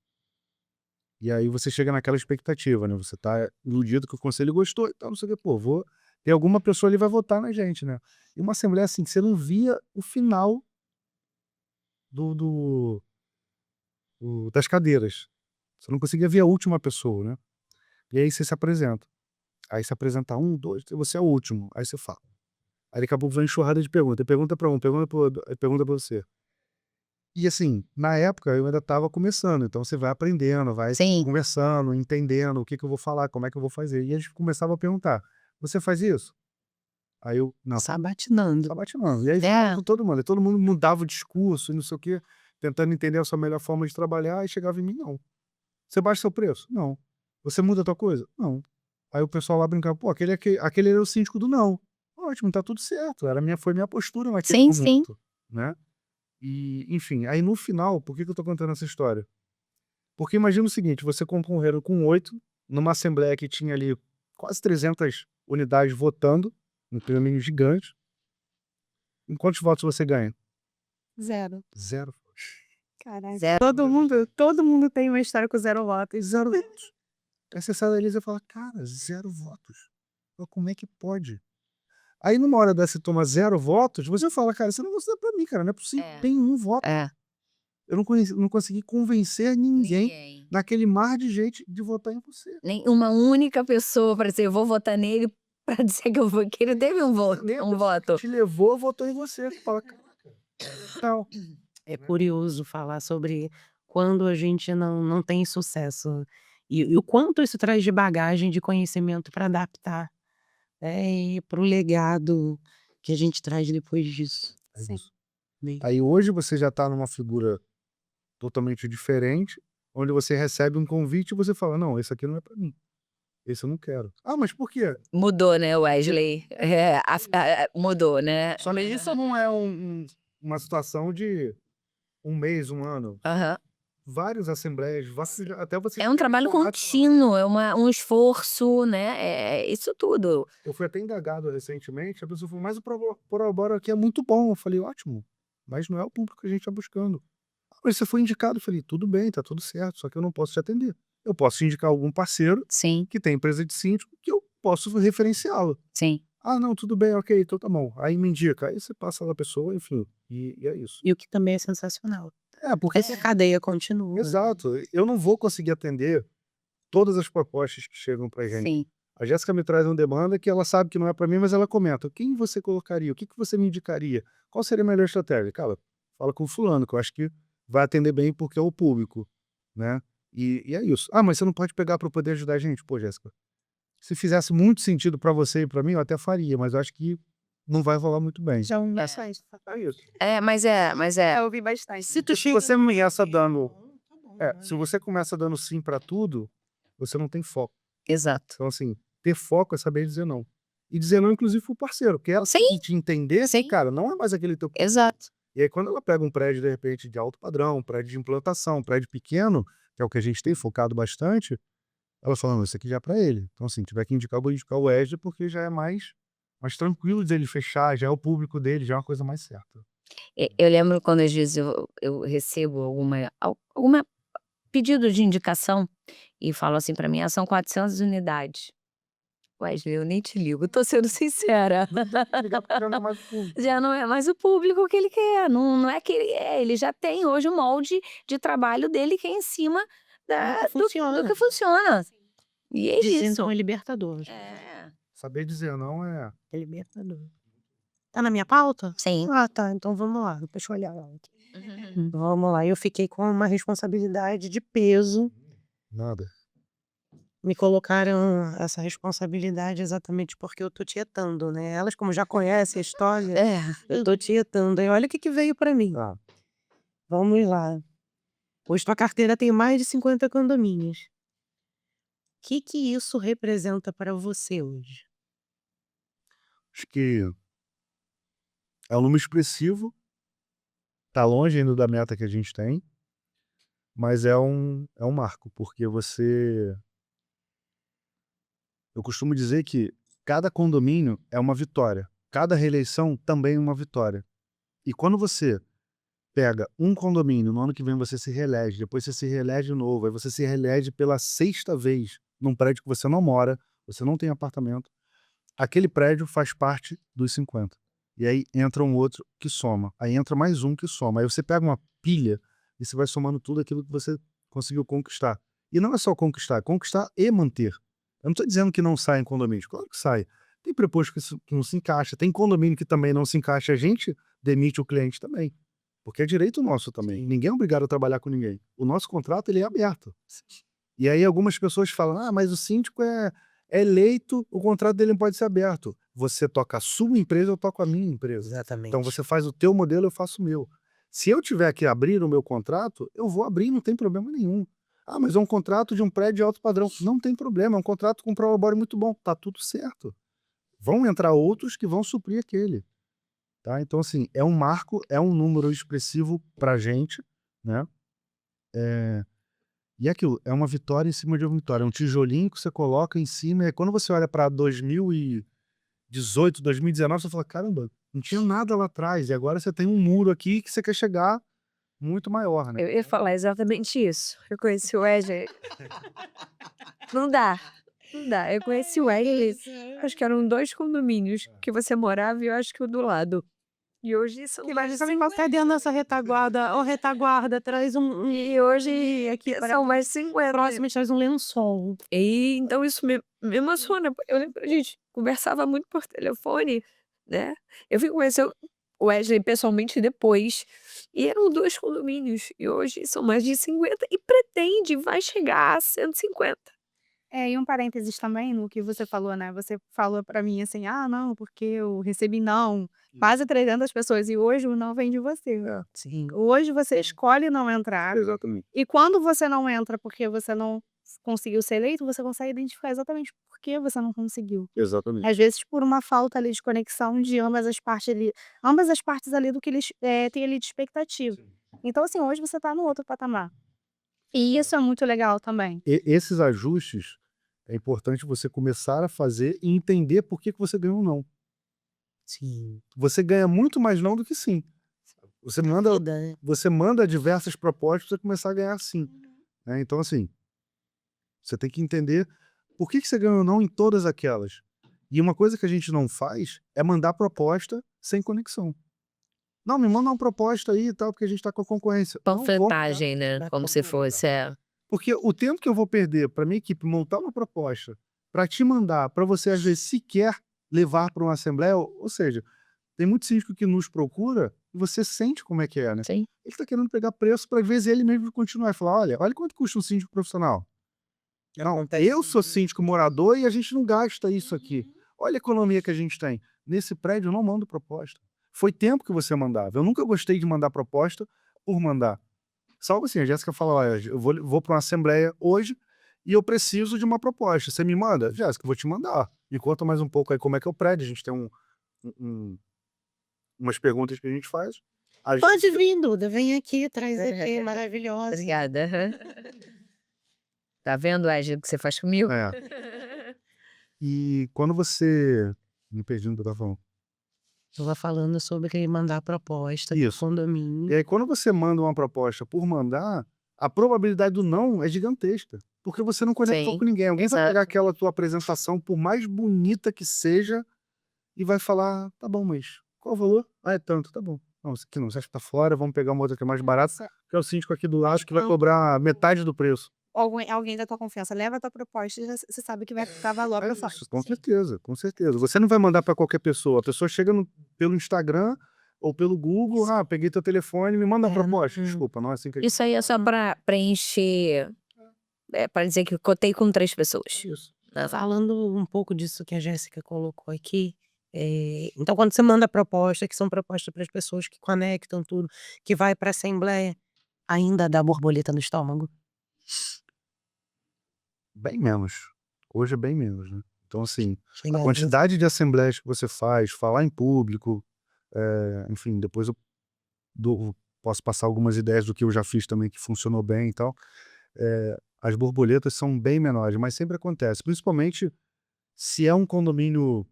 E aí você chega naquela expectativa, né? Você tá iludido que o conselho gostou e tal, não sei o que, pô, vou ter alguma pessoa ali vai votar na gente, né? E uma assembleia assim, que você não via o final do das cadeiras. Você não conseguia ver a última pessoa, né? E aí você se apresenta. Aí se apresenta um, dois, você é o último. Aí você fala. Aí daqui a pouco vem uma enxurrada de perguntas. Pergunta pra um, pergunta pro outro, aí pergunta pra você. E assim, na época eu ainda estava começando, então você vai aprendendo, vai Sim. conversando, entendendo o que eu vou falar, como é que eu vou fazer. E a gente começava a perguntar: você faz isso? Aí eu, não, Sabatinando. tá batinando. E aí É. todo mundo mudava o discurso e não sei o quê, tentando entender a sua melhor forma de trabalhar, e chegava em mim, não. Você baixa seu preço? Não. Você muda a tua coisa? Não. Aí o pessoal lá brincava, pô, aquele era o síndico do não. Ótimo, tá tudo certo. Foi minha postura naquele Sim, sim. momento, né? E, enfim, aí no final, por que eu tô contando essa história? Porque imagina o seguinte, você concorrendo com 8, numa assembleia que tinha ali quase 300 unidades votando, um prêmio gigante. Em quantos votos você ganha? 0. 0. Caraca. Zero. Todo mundo tem uma história com 0 votos. 0 votos. Aí você sai da Elisa e fala, cara, 0 votos. Pô, como é que pode? Aí numa hora dessa você toma 0 votos, você fala, cara, você não gostou pra mim, cara, não é possível, É. tem 1 voto. É. Eu não consegui convencer ninguém naquele mar de gente de votar em você. Nem uma única pessoa para dizer, eu vou votar nele, para dizer que ele teve um voto. Te levou, votou em você. Você fala, caraca. Tal. É curioso falar sobre quando a gente não tem sucesso. E o quanto isso traz de bagagem, de conhecimento para adaptar, e para o legado que a gente traz depois disso. É Sim. isso. Bem, Aí hoje você já tá numa figura totalmente diferente, onde você recebe um convite e você fala, não, esse aqui não é pra mim. Esse eu não quero. Ah, mas por quê? Mudou, né, Wesley? Mudou, né? Só que isso não é uma situação de um mês, um ano. Aham. várias assembleias, até você É um trabalho contínuo, é um esforço, né? É isso tudo. Eu fui até indagado recentemente, a pessoa falou, mas o prolabore aqui é muito bom. Eu falei, ótimo, mas não é o público que a gente está buscando. "Ah, mas você foi indicado." Eu falei, tudo bem, tá tudo certo, só que eu não posso te atender. Eu posso te indicar algum parceiro Sim, que tem empresa de síndico que eu posso referenciá-lo. sim. Ah, não, tudo bem, ok, então tá bom. Aí me indica, aí você passa lá a pessoa, enfim, e é isso. E o que também é sensacional. Porque Essa cadeia continua. exato, eu não vou conseguir atender todas as propostas que chegam pra gente. Sim. A Jéssica me traz uma demanda que ela sabe que não é pra mim, mas ela comenta: "Quem você colocaria? O que que você me indicaria? Qual seria a melhor estratégia?" Cara, fala com fulano, que eu acho que vai atender bem, porque é o público, né. E é isso. "Ah, mas você não pode pegar pra poder ajudar a gente?" Pô, Jéssica, se fizesse muito sentido pra você e pra mim, eu até faria, mas eu acho que não vai rolar muito bem. Já ouvi bastante. É isso. Mas é. Eu ouvi bastante. Se tu Se chega você começa dando tá bom, se você começa dando sim pra tudo, você não tem foco. Exato. Então, assim, ter foco é saber dizer não. E dizer não, inclusive, pro parceiro, porque ela Sim. tem que entender que, Sim. cara, não é mais aquele teu. Exato. E aí, quando ela pega um prédio, de repente, de alto padrão, um prédio de implantação, um prédio pequeno, que é o que a gente tem focado bastante, ela fala, não, isso aqui já é pra ele. Então, assim, tiver que indicar, eu vou indicar o Wesley, porque já é mais tranquilo dele fechar, já é o público dele, já é uma coisa mais certa. Eu lembro quando às vezes eu recebo alguma pedido de indicação e falam assim pra mim: "Ah, são 400 unidades". Wesley, eu nem te ligo, tô sendo sincera. Ligar porque já não é mais o público. Já não é mais o público que ele quer, não é que ele já tem hoje o molde de trabalho dele que é em cima que funciona. do que funciona. E é Dizendo isso. é libertador. É. Saber dizer não é. É libertador. Tá na minha pauta? Sim. Ah, tá. Então vamos lá. Deixa eu olhar ela aqui. Uhum. Vamos lá. Eu fiquei com uma responsabilidade de peso. Nada. Me colocaram essa responsabilidade exatamente porque eu tô tietando, né? Elas, como já conhecem a história, É. eu tô tietando. Aí olha o que que veio pra mim. Ah, Vamos lá. Hoje tua carteira tem mais de 50 condomínios. O que que isso representa para você hoje? acho que é um número expressivo, tá longe ainda da meta que a gente tem, mas é um marco, porque eu costumo dizer que cada condomínio é uma vitória, cada reeleição também é uma vitória. E quando você pega um condomínio, no ano que vem você se reelege, depois você se reelege de novo, aí você se reelege pela 6ª vez num prédio que você não mora, você não tem apartamento, aquele prédio faz parte dos 50. E aí entra um outro que soma, aí entra mais um que soma, aí você pega uma pilha e você vai somando tudo aquilo que você conseguiu conquistar. E não é só conquistar, é conquistar e manter. Eu não estou dizendo que não sai em condomínio, claro que sai. Tem preposto que não se encaixa, tem condomínio que também não se encaixa, a gente demite o cliente também. Porque é direito nosso também. Sim. Ninguém é obrigado a trabalhar com ninguém. O nosso contrato ele é aberto. E aí algumas pessoas falam, ah, mas o síndico é eleito, o contrato dele não pode ser aberto. Você toca a sua empresa, eu toco a minha empresa. Exatamente. Então você faz o teu modelo, eu faço o meu. Se eu tiver que abrir o meu contrato, eu vou abrir, não tem problema nenhum. Ah, mas é um contrato de um prédio de alto padrão. Não tem problema, é um contrato com um prolabore muito bom. Tá tudo certo. Vão entrar outros que vão suprir aquele. Tá? Então, assim, é um marco, é um número expressivo pra gente, né? E é aquilo, é uma vitória em cima de uma vitória. É um tijolinho que você coloca em cima, e aí quando você olha pra 2018, 2019, você fala, caramba, não tinha nada lá atrás, e agora você tem um muro aqui que você quer chegar muito maior, né? Eu ia falar exatamente isso. Eu conheci o Wesley. Não dá. Não dá. Eu conheci o Wesley, acho que eram 2 condomínios que você morava e eu acho que o do lado. E hoje são mais de Imagina você dentro dessa retaguarda. Ô, retaguarda, traz E hoje aqui para são mais de 50. próximo, traz um lençol. E então isso me emociona. Eu lembro que a gente conversava muito por telefone, né? Eu fui conhecer o Wesley pessoalmente depois. E eram 2 condomínios. E hoje são mais de 50 e vai chegar a 150. E um parênteses também no que você falou, né, você falou pra mim assim: "Ah, não, porque eu recebi não, quase 300 pessoas", e hoje o não vem de você. Sim. Hoje você escolhe não entrar, Exatamente. e quando você não entra porque você não conseguiu ser eleito, você consegue identificar exatamente por que você não conseguiu. Exatamente. Às vezes por uma falta ali de conexão de ambas as partes ali do que eles, têm ali de expectativa. Então assim, hoje você tá no outro patamar. E isso é muito legal também. Esses ajustes, é importante você começar a fazer e entender por que você ganhou um não. Sim. Você ganha muito mais não do que sim. Você manda, Vida, né? você manda diversas propostas para você começar a ganhar sim. Né? Então, assim, você tem que entender por que você ganhou não em todas aquelas. E uma coisa que a gente não faz é mandar proposta sem conexão. Não, me manda uma proposta aí e tal, porque a gente está com a concorrência. Não vou mandar. Panfletagem, né? Dá Como se fosse. Porque o tempo que eu vou perder para minha equipe montar uma proposta, para te mandar, para você às vezes sequer levar para uma assembleia, ou seja, tem muito síndico que nos procura e você sente como é que é, né? Sim. Ele está querendo pegar preço para às vezes ele mesmo continuar e falar, olha quanto custa um síndico profissional. Não, Acontece eu sou síndico morador e a gente não gasta isso aqui. Olha a economia que a gente tem. Nesse prédio eu não mando proposta. Foi tempo que você mandava. Eu nunca gostei de mandar proposta por mandar. Salvo assim, a Jéssica fala, olha, eu vou para uma assembleia hoje e eu preciso de uma proposta. Você me manda? Jéssica, eu vou te mandar. Me conta mais um pouco aí como é que é o prédio. A gente tem umas perguntas que a gente faz. A gente- Pode vir, Duda, vem aqui, traz aqui, maravilhosa. Obrigada. Tá vendo, Égio, o que você faz comigo? É. E quando você... Me perdi no que eu tava falando. Tava falando sobre mandar proposta do Isso. condomínio. E aí, quando você manda uma proposta por mandar, a probabilidade do não é gigantesca. Porque você não conectou Sim, com ninguém. Alguém vai exato. pegar aquela tua apresentação, por mais bonita que seja, e vai falar, tá bom, mas qual o valor? Ah, é tanto, tá bom. Não, isso aqui não, você acha que tá fora, vamos pegar uma outra que é mais barata, que é o síndico aqui do lado que vai cobrar metade do preço. Alguém da tua confiança leva a tua proposta e você sabe que vai ficar valor É pra fora. isso, com certeza, com certeza. Você não vai mandar para qualquer pessoa. A pessoa chega pelo Instagram ou pelo Google, peguei teu telefone, me manda a proposta. Desculpa, não é assim que a gente Isso aí é só pra preencher. Pra dizer que eu cotei com 3 pessoas. isso. Falando um pouco disso que a Jéssica colocou aqui, então quando você manda proposta, que são propostas para as pessoas que conectam tudo, que vai para a assembleia, ainda dá borboleta no estômago? Bem menos. Hoje é bem menos, né. Então assim, a Chega quantidade de assembleias que você faz, falar em público, enfim, depois eu posso passar algumas ideias do que eu já fiz também que funcionou bem e tal. As borboletas são bem menores, mas sempre acontece, principalmente se é um condomínio,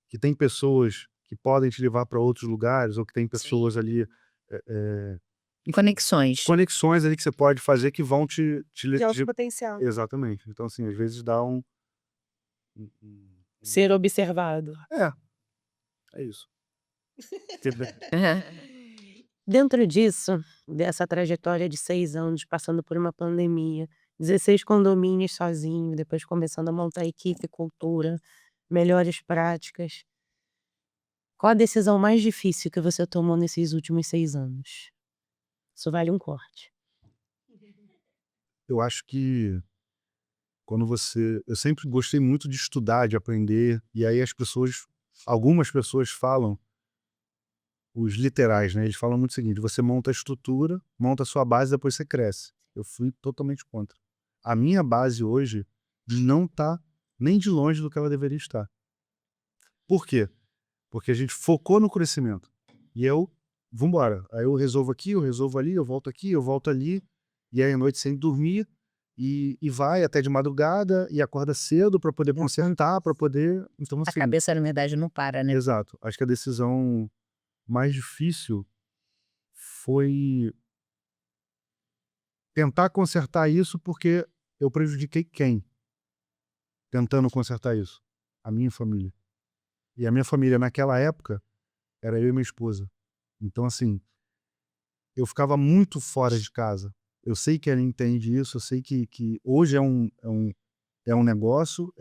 que tem pessoas que podem te levar para outros lugares ou que tem pessoas ali, enfim, Conexões. conexões ali que você pode fazer que vão te De alto te potencial. exatamente. Então assim, às vezes dá um ser observado. é isso. Aham. Dentro disso, dessa trajetória de 6 anos, passando por uma pandemia, 16 condomínios sozinho, depois começando a montar equipe, cultura, melhores práticas. Qual a decisão mais difícil que você tomou nesses últimos 6 anos? Isso vale um corte. Eu acho que eu sempre gostei muito de estudar, de aprender, e aí algumas pessoas falam, os literais, né, eles falam muito o seguinte: você monta a estrutura, monta a sua base, depois você cresce. Eu fui totalmente contra. A minha base hoje não tá nem de longe do que ela deveria estar. Por quê? Porque a gente focou no crescimento. E vambora. Aí eu resolvo aqui, eu resolvo ali, eu volto aqui, eu volto ali, e aí à noite sem dormir, e vai até de madrugada, e acorda cedo para poder consertar, para poder. Então, A assim. cabeça, na verdade, não para, né? Exato. Acho que a decisão mais difícil foi tentar consertar isso, porque eu prejudiquei quem tentando consertar isso? A minha família. E a minha família naquela época era eu e minha esposa. Então, assim, eu ficava muito fora de casa. Eu sei que ela entende isso, eu sei que hoje é um negócio,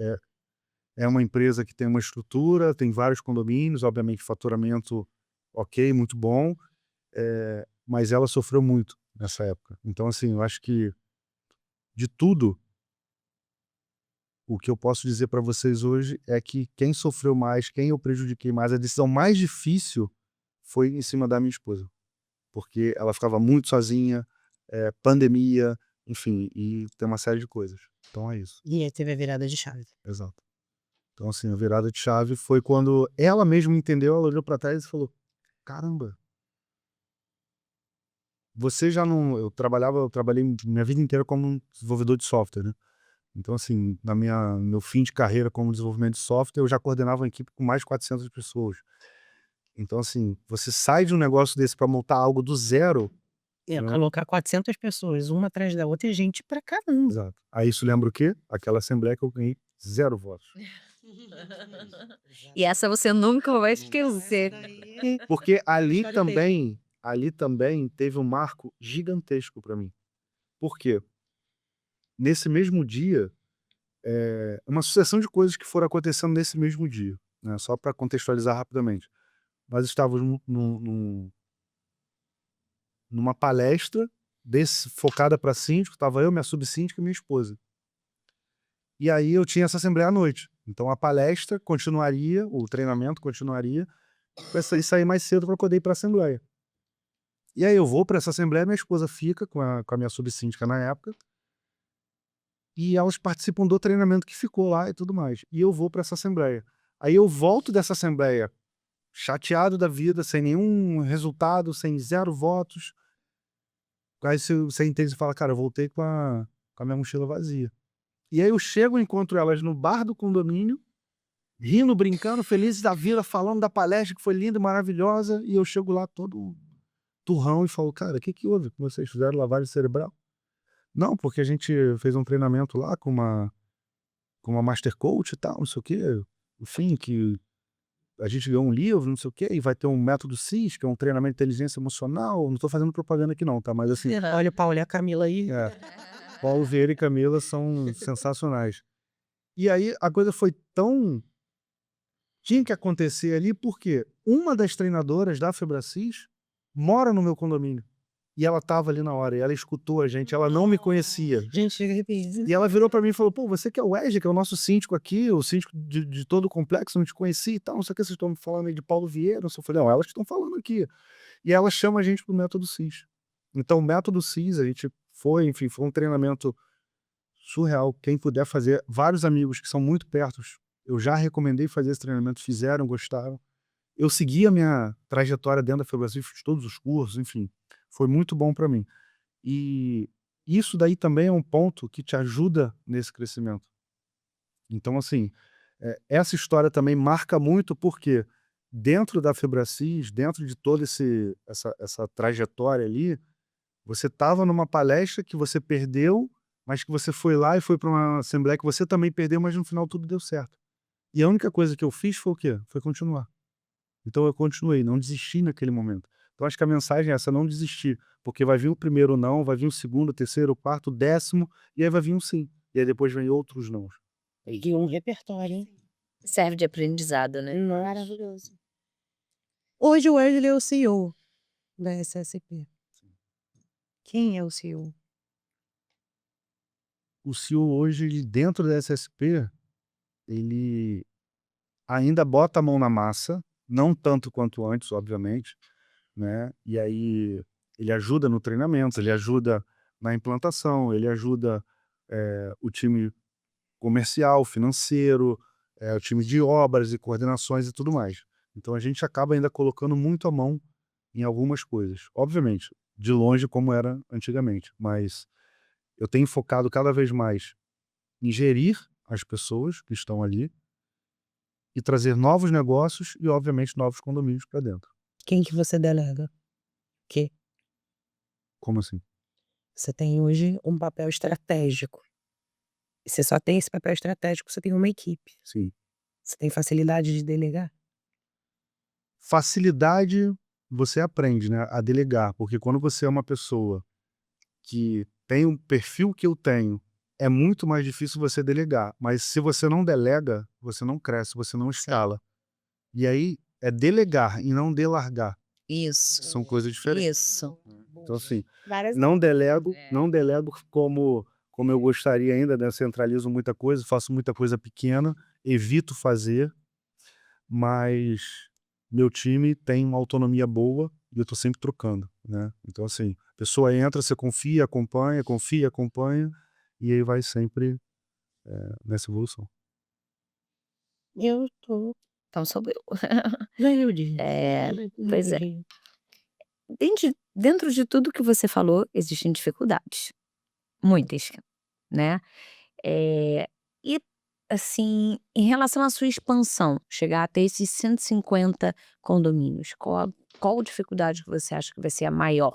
é uma empresa que tem uma estrutura, tem vários condomínios, obviamente faturamento ok, muito bom, mas ela sofreu muito nessa época. Então, assim, eu acho que de tudo, o que eu posso dizer para vocês hoje é que quem sofreu mais, quem eu prejudiquei mais, a decisão mais difícil foi em cima da minha esposa. Porque ela ficava muito sozinha, pandemia, enfim, e tem uma série de coisas. Então é isso, E aí teve a virada de chave. exato. Então assim, a virada de chave foi quando ela mesma entendeu, ela olhou para trás e falou: "Caramba, você já não... Eu trabalhei minha vida inteira como um desenvolvedor de software, né? Então, assim, meu fim de carreira como desenvolvimento de software, eu já coordenava uma equipe com mais de 400 pessoas. Então, assim, você sai de um negócio desse para montar algo do zero, né? Colocar 400 pessoas, uma atrás da outra, é gente pra caramba. Exato. Aí isso lembra o quê? Aquela assembleia que eu ganhei 0 votos. E essa você nunca vai esquecer. Porque ali História também teve um marco gigantesco para mim. Por quê? Nesse mesmo dia, uma sucessão de coisas que foram acontecendo nesse mesmo dia, né? Só para contextualizar rapidamente. Nós estávamos numa palestra focada para síndico, estava eu, minha subsíndica e minha esposa. E aí eu tinha essa assembleia à noite. Então a palestra continuaria, o treinamento continuaria, e sair mais cedo para poder ir para a assembleia. E aí eu vou para essa assembleia, minha esposa fica com a minha subsíndica na época, e elas participam do treinamento que ficou lá e tudo mais. E eu vou para essa assembleia. Aí eu volto dessa assembleia chateado da vida, sem nenhum resultado, sem 0 votos. Aí você entende e fala, cara, eu voltei com a minha mochila vazia. E aí eu chego, encontro elas no bar do condomínio, rindo, brincando, felizes da vida, falando da palestra que foi linda e maravilhosa, e eu chego lá todo turrão e falo, cara, o que que houve? Vocês fizeram lavagem cerebral? Não, porque a gente fez um treinamento lá com uma Master Coach e tal, não sei o quê. Enfim, que a gente ganhou um livro, não sei o quê, e vai ter um método CIS, que é um treinamento de inteligência emocional. Não tô fazendo propaganda aqui não, tá? Mas assim, Olha o Paulo e a Camila aí. Paulo Vieira e Camila são sensacionais. E aí a coisa foi tão... Tinha que acontecer ali porque uma das treinadoras da Febracis mora no meu condomínio. E ela tava ali na hora, e ela escutou a gente, ela não me conhecia. Gente, chega a arrepiar. E ela virou pra mim e falou, pô, você que é o Wesley, que é o nosso síndico aqui, o síndico de todo o complexo, não te conheci e tal, não sei o que, vocês estão falando aí de Paulo Vieira, não sei. Eu falei, não, elas que estão falando aqui. E ela chama a gente pro método CIS. Então o método CIS, a gente foi um treinamento surreal. Quem puder fazer, vários amigos que são muito perto, eu já recomendei fazer esse treinamento, fizeram, gostaram. Eu segui a minha trajetória dentro da Febracis, fiz todos os cursos, enfim, foi muito bom para mim. E isso daí também é um ponto que te ajuda nesse crescimento. Então, assim, essa história também marca muito porque dentro da Febracis, dentro de toda essa trajetória ali, você estava numa palestra que você perdeu, mas que você foi lá e foi para uma assembleia que você também perdeu, mas no final tudo deu certo. E a única coisa que eu fiz foi o quê? Foi continuar. Então eu continuei, não desisti naquele momento. Então acho que a mensagem é essa, não desistir, porque vai vir o primeiro não, vai vir o segundo, o terceiro, o quarto, o 10º, e aí vai vir um sim. E aí depois vem outros não. E um repertório, hein? Serve de aprendizado, né? Maravilhoso. Hoje o Wesley é o CEO da SSP. Quem é o CEO? O CEO hoje, ele, dentro da SSP, ele ainda bota a mão na massa, não tanto quanto antes, obviamente, né? E aí ele ajuda no treinamento, ele ajuda na implantação, ele ajuda o time comercial, financeiro, o time de obras e coordenações e tudo mais. Então a gente acaba ainda colocando muito a mão em algumas coisas. Obviamente, de longe como era antigamente, mas eu tenho focado cada vez mais em gerir as pessoas que estão ali e trazer novos negócios e, obviamente, novos condomínios para dentro. Quem que você delega? Que Como assim? você tem hoje um papel estratégico. E você só tem esse papel estratégico, você tem uma equipe. Sim. Você tem facilidade de delegar? Facilidade você aprende, né, a delegar, porque quando você é uma pessoa que tem um perfil que eu tenho, é muito mais difícil você delegar. Mas se você não delega, você não cresce, você não escala. E aí é delegar e não delargar. Isso, São coisas diferentes. isso. Então, assim, Várias não delego como eu gostaria ainda, né? Centralizo muita coisa, faço muita coisa pequena, evito fazer, mas meu time tem uma autonomia boa e eu tô sempre trocando, né? Então, assim, a pessoa entra, você confia, acompanha, e aí vai sempre nessa evolução. Eu tô. Então sou eu. Ganhei o dia. Pois é. dentro de tudo que você falou, existem dificuldades. Muitas, né? E, assim, em relação à sua expansão, chegar a ter esses 150 condomínios, qual dificuldade que você acha que vai ser a maior?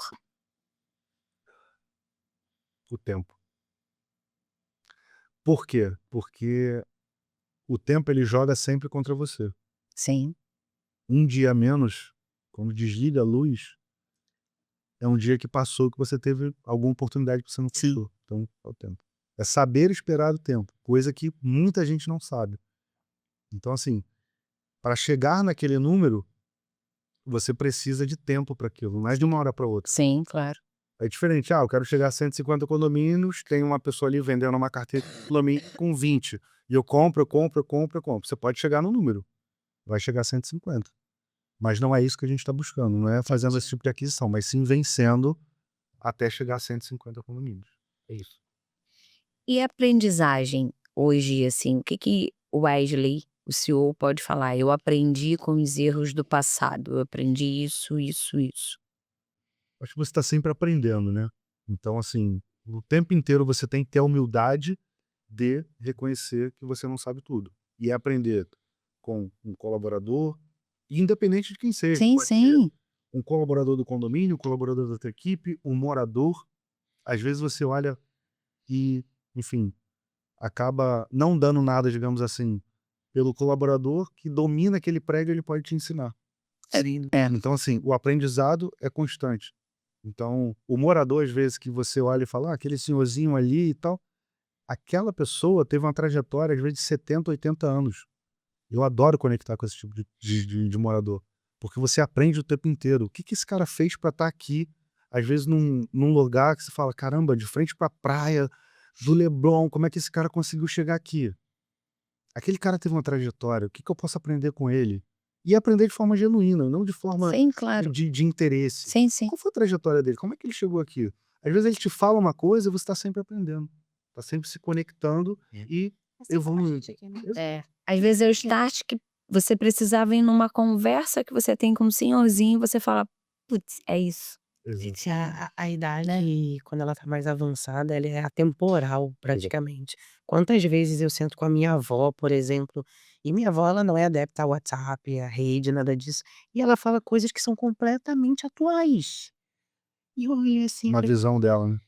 O tempo. Por quê? Porque o tempo ele joga sempre contra você. Sim, Um dia a menos, quando desliga a luz, é um dia que passou que você teve alguma oportunidade que você não usou. Então, é o tempo. É saber esperar o tempo, coisa que muita gente não sabe. Então, assim, para chegar naquele número, você precisa de tempo para aquilo, não é de uma hora para outra. sim, claro. É diferente, eu quero chegar a 150 condomínios, tem uma pessoa ali vendendo uma carteira de condomínio com 20, e eu compro, eu compro, eu compro, eu compro. Você pode chegar no número, vai chegar a 150. Mas não é isso que a gente está buscando, não é fazendo esse tipo de aquisição, mas sim vencendo até chegar a 150 condomínios. É isso. E a aprendizagem hoje, assim, o que o Wesley, o CEO, pode falar? Eu aprendi com os erros do passado, eu aprendi isso, isso, isso. Acho que você está sempre aprendendo, né? Então, assim, o tempo inteiro você tem que ter a humildade de reconhecer que você não sabe tudo. E aprender com um colaborador, independente de quem seja. Sim, Pode ser sim. um colaborador do condomínio, um colaborador da outra equipe, um morador. Às vezes você olha e, enfim, acaba não dando nada, digamos assim, pelo colaborador que domina aquele prédio, ele pode te ensinar. Então, assim, o aprendizado é constante. Então, o morador, às vezes, que você olha e fala, aquele senhorzinho ali e tal, aquela pessoa teve uma trajetória, às vezes, de 70, 80 anos. Eu adoro conectar com esse tipo de morador, porque você aprende o tempo inteiro. O que esse cara fez para estar aqui, às vezes, num lugar que você fala, caramba, de frente para a praia do Leblon, como é que esse cara conseguiu chegar aqui? Aquele cara teve uma trajetória, o que eu posso aprender com ele? E aprender de forma genuína, não de forma Sim, claro. de interesse. Sim, sim. Qual foi a trajetória dele? Como é que ele chegou aqui? Às vezes ele te fala uma coisa e você está sempre aprendendo. Está sempre se conectando e evoluindo. Às vezes é o start que você precisava ir numa conversa que você tem com um senhorzinho, você fala, putz, é isso. Exato. Gente, a idade, quando ela tá mais avançada, ela é atemporal, praticamente. Quantas vezes eu sento com a minha avó, por exemplo, e minha avó, ela não é adepta ao WhatsApp, à rede, nada disso, e ela fala coisas que são completamente atuais. E eu olhei assim, Uma visão dela, né?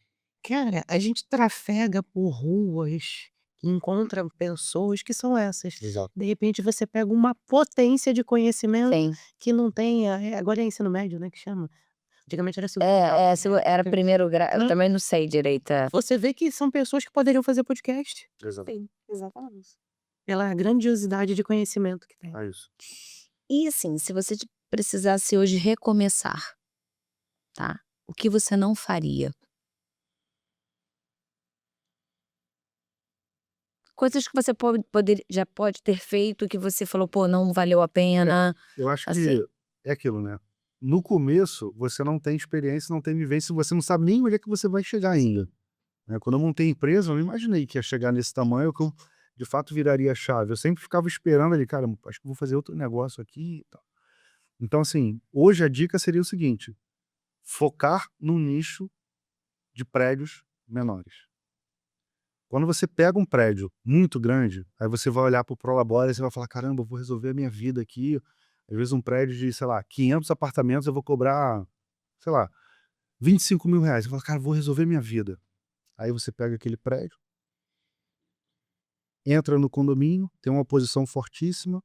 cara, a gente trafega por ruas e encontra pessoas que são essas. Exato. De repente você pega uma potência de conhecimento Sim. que não tem, agora é ensino médio, né, que chama. Antigamente era segundo grau. Era primeiro grau, eu também não sei direito. Você vê que são pessoas que poderiam fazer podcast. Exato. Sim, exatamente. Pela grandiosidade de conhecimento que tem. É isso. E assim, se você precisasse hoje recomeçar, tá? O que você não faria? Coisas que você já pode ter feito que você falou, pô, não valeu a pena. Eu acho que Assim. é aquilo, né? No começo, você não tem experiência, não tem vivência, você não sabe nem onde é que você vai chegar ainda. Né? Quando eu montei a empresa, eu não imaginei que ia chegar nesse tamanho, que eu de fato viraria a chave. Eu sempre ficava esperando ali, cara, acho que vou fazer outro negócio aqui e tal. Então, assim, hoje a dica seria o seguinte: focar num nicho de prédios menores. Quando você pega um prédio muito grande, aí você vai olhar para o Prolabore e você vai falar, caramba, eu vou resolver a minha vida aqui. Às vezes um prédio de, sei lá, 500 apartamentos eu vou cobrar, sei lá, 25 mil reais. Você fala, cara, vou resolver minha vida. Aí você pega aquele prédio, entra no condomínio, tem uma oposição fortíssima,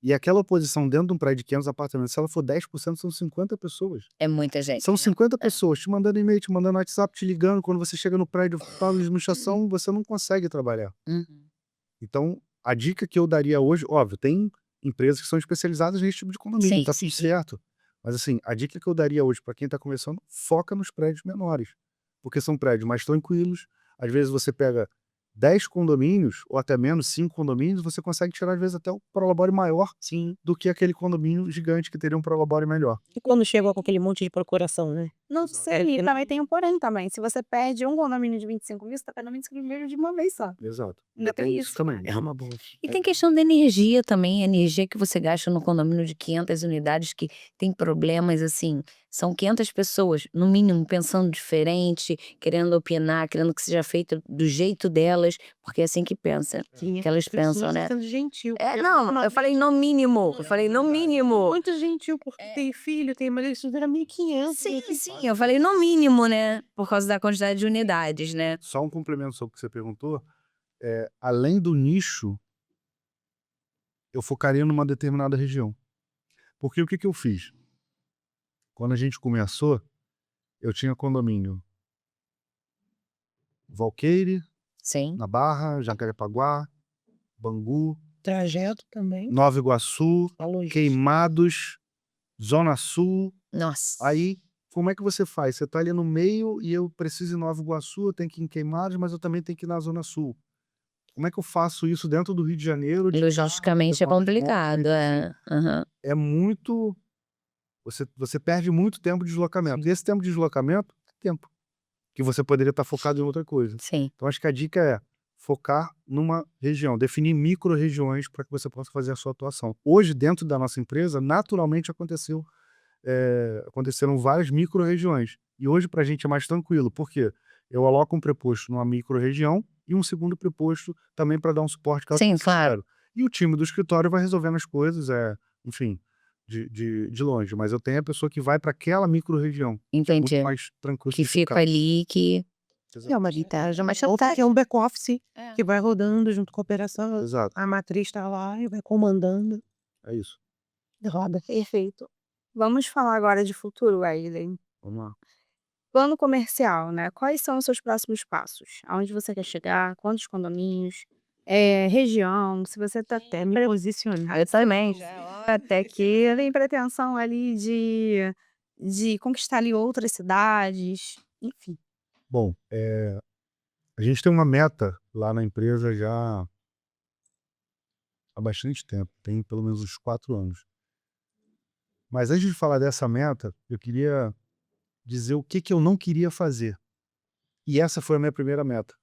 e aquela oposição dentro de um prédio de 500 apartamentos, se ela for 10%, são 50 pessoas. É muita gente. São 50 pessoas te mandando e-mail, te mandando WhatsApp, te ligando. Quando você chega no prédio, fala de administração, você não consegue trabalhar. Uhum. Então, a dica que eu daria hoje, óbvio, tem empresas que são especializadas nesse tipo de condomínio, Sim, tá sim. tudo certo. Mas assim, a dica que eu daria hoje para quem tá começando, foca nos prédios menores. Porque são prédios mais tranquilos. Às vezes você pega 10 condomínios, ou até menos, 5 condomínios, você consegue tirar, às vezes, até o prolabore maior Sim. do que aquele condomínio gigante que teria um prolabore melhor. E quando chegou com aquele monte de procuração, né? Não sei, e também tem um porém também. Se você perde um condomínio de 25 mil, você tá perdendo 25 mil de uma vez só. Exato. Ainda tem isso. também. É uma boa. E tem questão da energia também, a energia que você gasta no condomínio de 500 unidades que tem problemas, assim, são 500 pessoas, no mínimo, pensando diferente, querendo opinar, querendo que seja feito do jeito delas, porque é assim que pensa, Sim, que elas pensam, pessoas né. sendo gentil. Não, eu falei no mínimo, eu falei no mínimo. Muito gentil, porque tem filho, tem marido, isso era 1.500. Sim, eu falei no mínimo, né, por causa da quantidade de unidades, né. Só um complemento sobre o que você perguntou. Além do nicho, eu focaria numa determinada região. Porque o que que eu fiz? Quando a gente começou, eu tinha condomínio Valqueire, Sim. na Barra, Jacarepaguá, Bangu, Trajeto também. Nova Iguaçu, A logística. Queimados, Zona Sul. Nossa. Aí, como é que você faz? Você tá ali no meio e eu preciso ir em Nova Iguaçu, eu tenho que ir em Queimados, mas eu também tenho que ir na Zona Sul. Como é que eu faço isso dentro do Rio de Janeiro? Logisticamente é complicado, aham. É muito. Você perde muito tempo de deslocamento. E esse tempo de deslocamento é tempo que você poderia estar focado em outra coisa. Sim. Então, acho que a dica é focar numa região, definir micro-regiões para que você possa fazer a sua atuação. Hoje, dentro da nossa empresa, naturalmente aconteceram várias micro-regiões. E hoje, para a gente, é mais tranquilo. Por quê? Eu aloco um preposto numa micro-região e um segundo preposto também para dar um suporte que é Sim, claro. E o time do escritório vai resolvendo as coisas, enfim, de longe. Mas eu tenho a pessoa que vai para aquela micro-região. Entendi. Muito mais tranquilo. Que fica ali, que... É uma estratégia, mas que é um back-office É. que vai rodando junto com a operação. Exato, A matriz está lá e vai comandando é isso. e roda. Perfeito. Vamos falar agora de futuro, Wesley. Vamos lá. Plano comercial, né? Quais são os seus próximos passos? Aonde você quer chegar? Quantos condomínios? Região? Se você tá Até me posicionar. eu também, até que tem pretensão ali de conquistar ali outras cidades, enfim. Bom, a gente tem uma meta lá na empresa já há bastante tempo, tem pelo menos uns 4 anos. Mas antes de falar dessa meta, eu queria dizer o que que eu não queria fazer. E essa foi a minha primeira meta.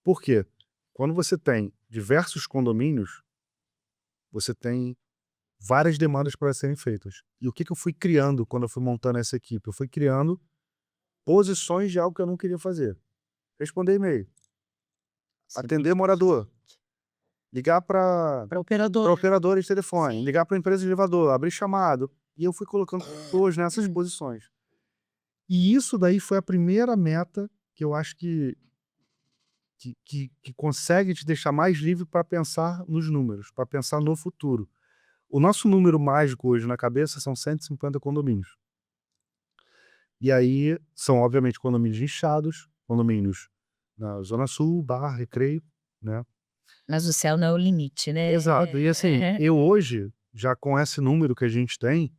Por quê? Quando você tem diversos condomínios, você tem várias demandas para serem feitas. E o que que eu fui criando quando eu fui montando essa equipe? Eu fui criando posições de algo que eu não queria fazer. Responder e-mail, atender morador, ligar para Para operador. operadores de telefone, ligar para empresa de elevador, abrir chamado. E eu fui colocando pessoas nessas posições. E isso daí foi a primeira meta que eu acho que consegue te deixar mais livre para pensar nos números, para pensar no futuro. O nosso número mágico hoje na cabeça são 150 condomínios. E aí são, obviamente, condomínios inchados, condomínios na Zona Sul, Barra, Recreio, né? Mas o céu não é o limite, né. Exato. E assim, eu hoje, já com esse número que a gente tem,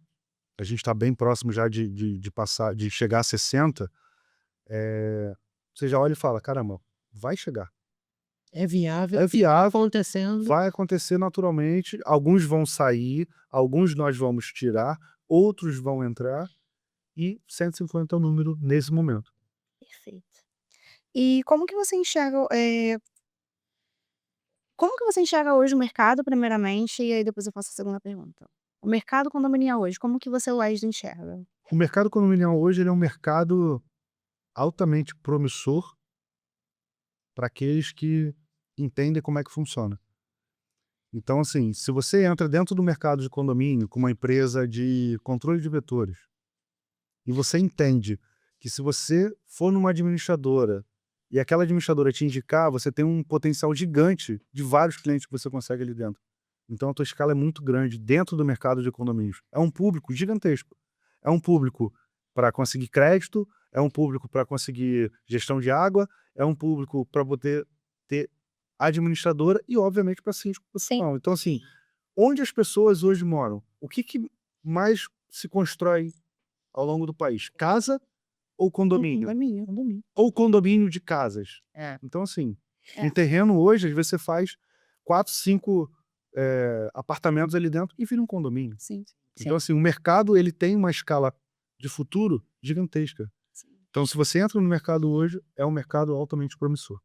a gente está bem próximo já de passar, de chegar a 60, você já olha e fala, caramba, vai chegar. É viável. É viável, Acontecendo. vai acontecer naturalmente, alguns vão sair, alguns nós vamos tirar, outros vão entrar, e 150 é o número nesse momento. Perfeito. E como que você enxerga hoje o mercado, primeiramente, e aí depois eu faço a segunda pergunta. O mercado condominial hoje, como que você, Wesley, enxerga? O mercado condominial hoje ele é um mercado altamente promissor para aqueles que entendem como é que funciona. Então, assim, se você entra dentro do mercado de condomínio com uma empresa de controle de vetores e você entende que se você for numa administradora e aquela administradora te indicar, você tem um potencial gigante de vários clientes que você consegue ali dentro. Então, a tua escala é muito grande dentro do mercado de condomínios. É um público gigantesco. É um público para conseguir crédito, é um público para conseguir gestão de água, é um público para poder ter administradora e, obviamente, para síndico profissional. Então, assim, onde as pessoas hoje moram? O que que mais se constrói ao longo do país? Casa ou condomínio? Condomínio. Ou condomínio de casas? É. Então, assim, É. um terreno hoje, às vezes você faz 4, 5 apartamentos ali dentro e vira um condomínio. Sim. Então, assim, o mercado ele tem uma escala de futuro gigantesca. Então, se você entra no mercado hoje, é um mercado altamente promissor.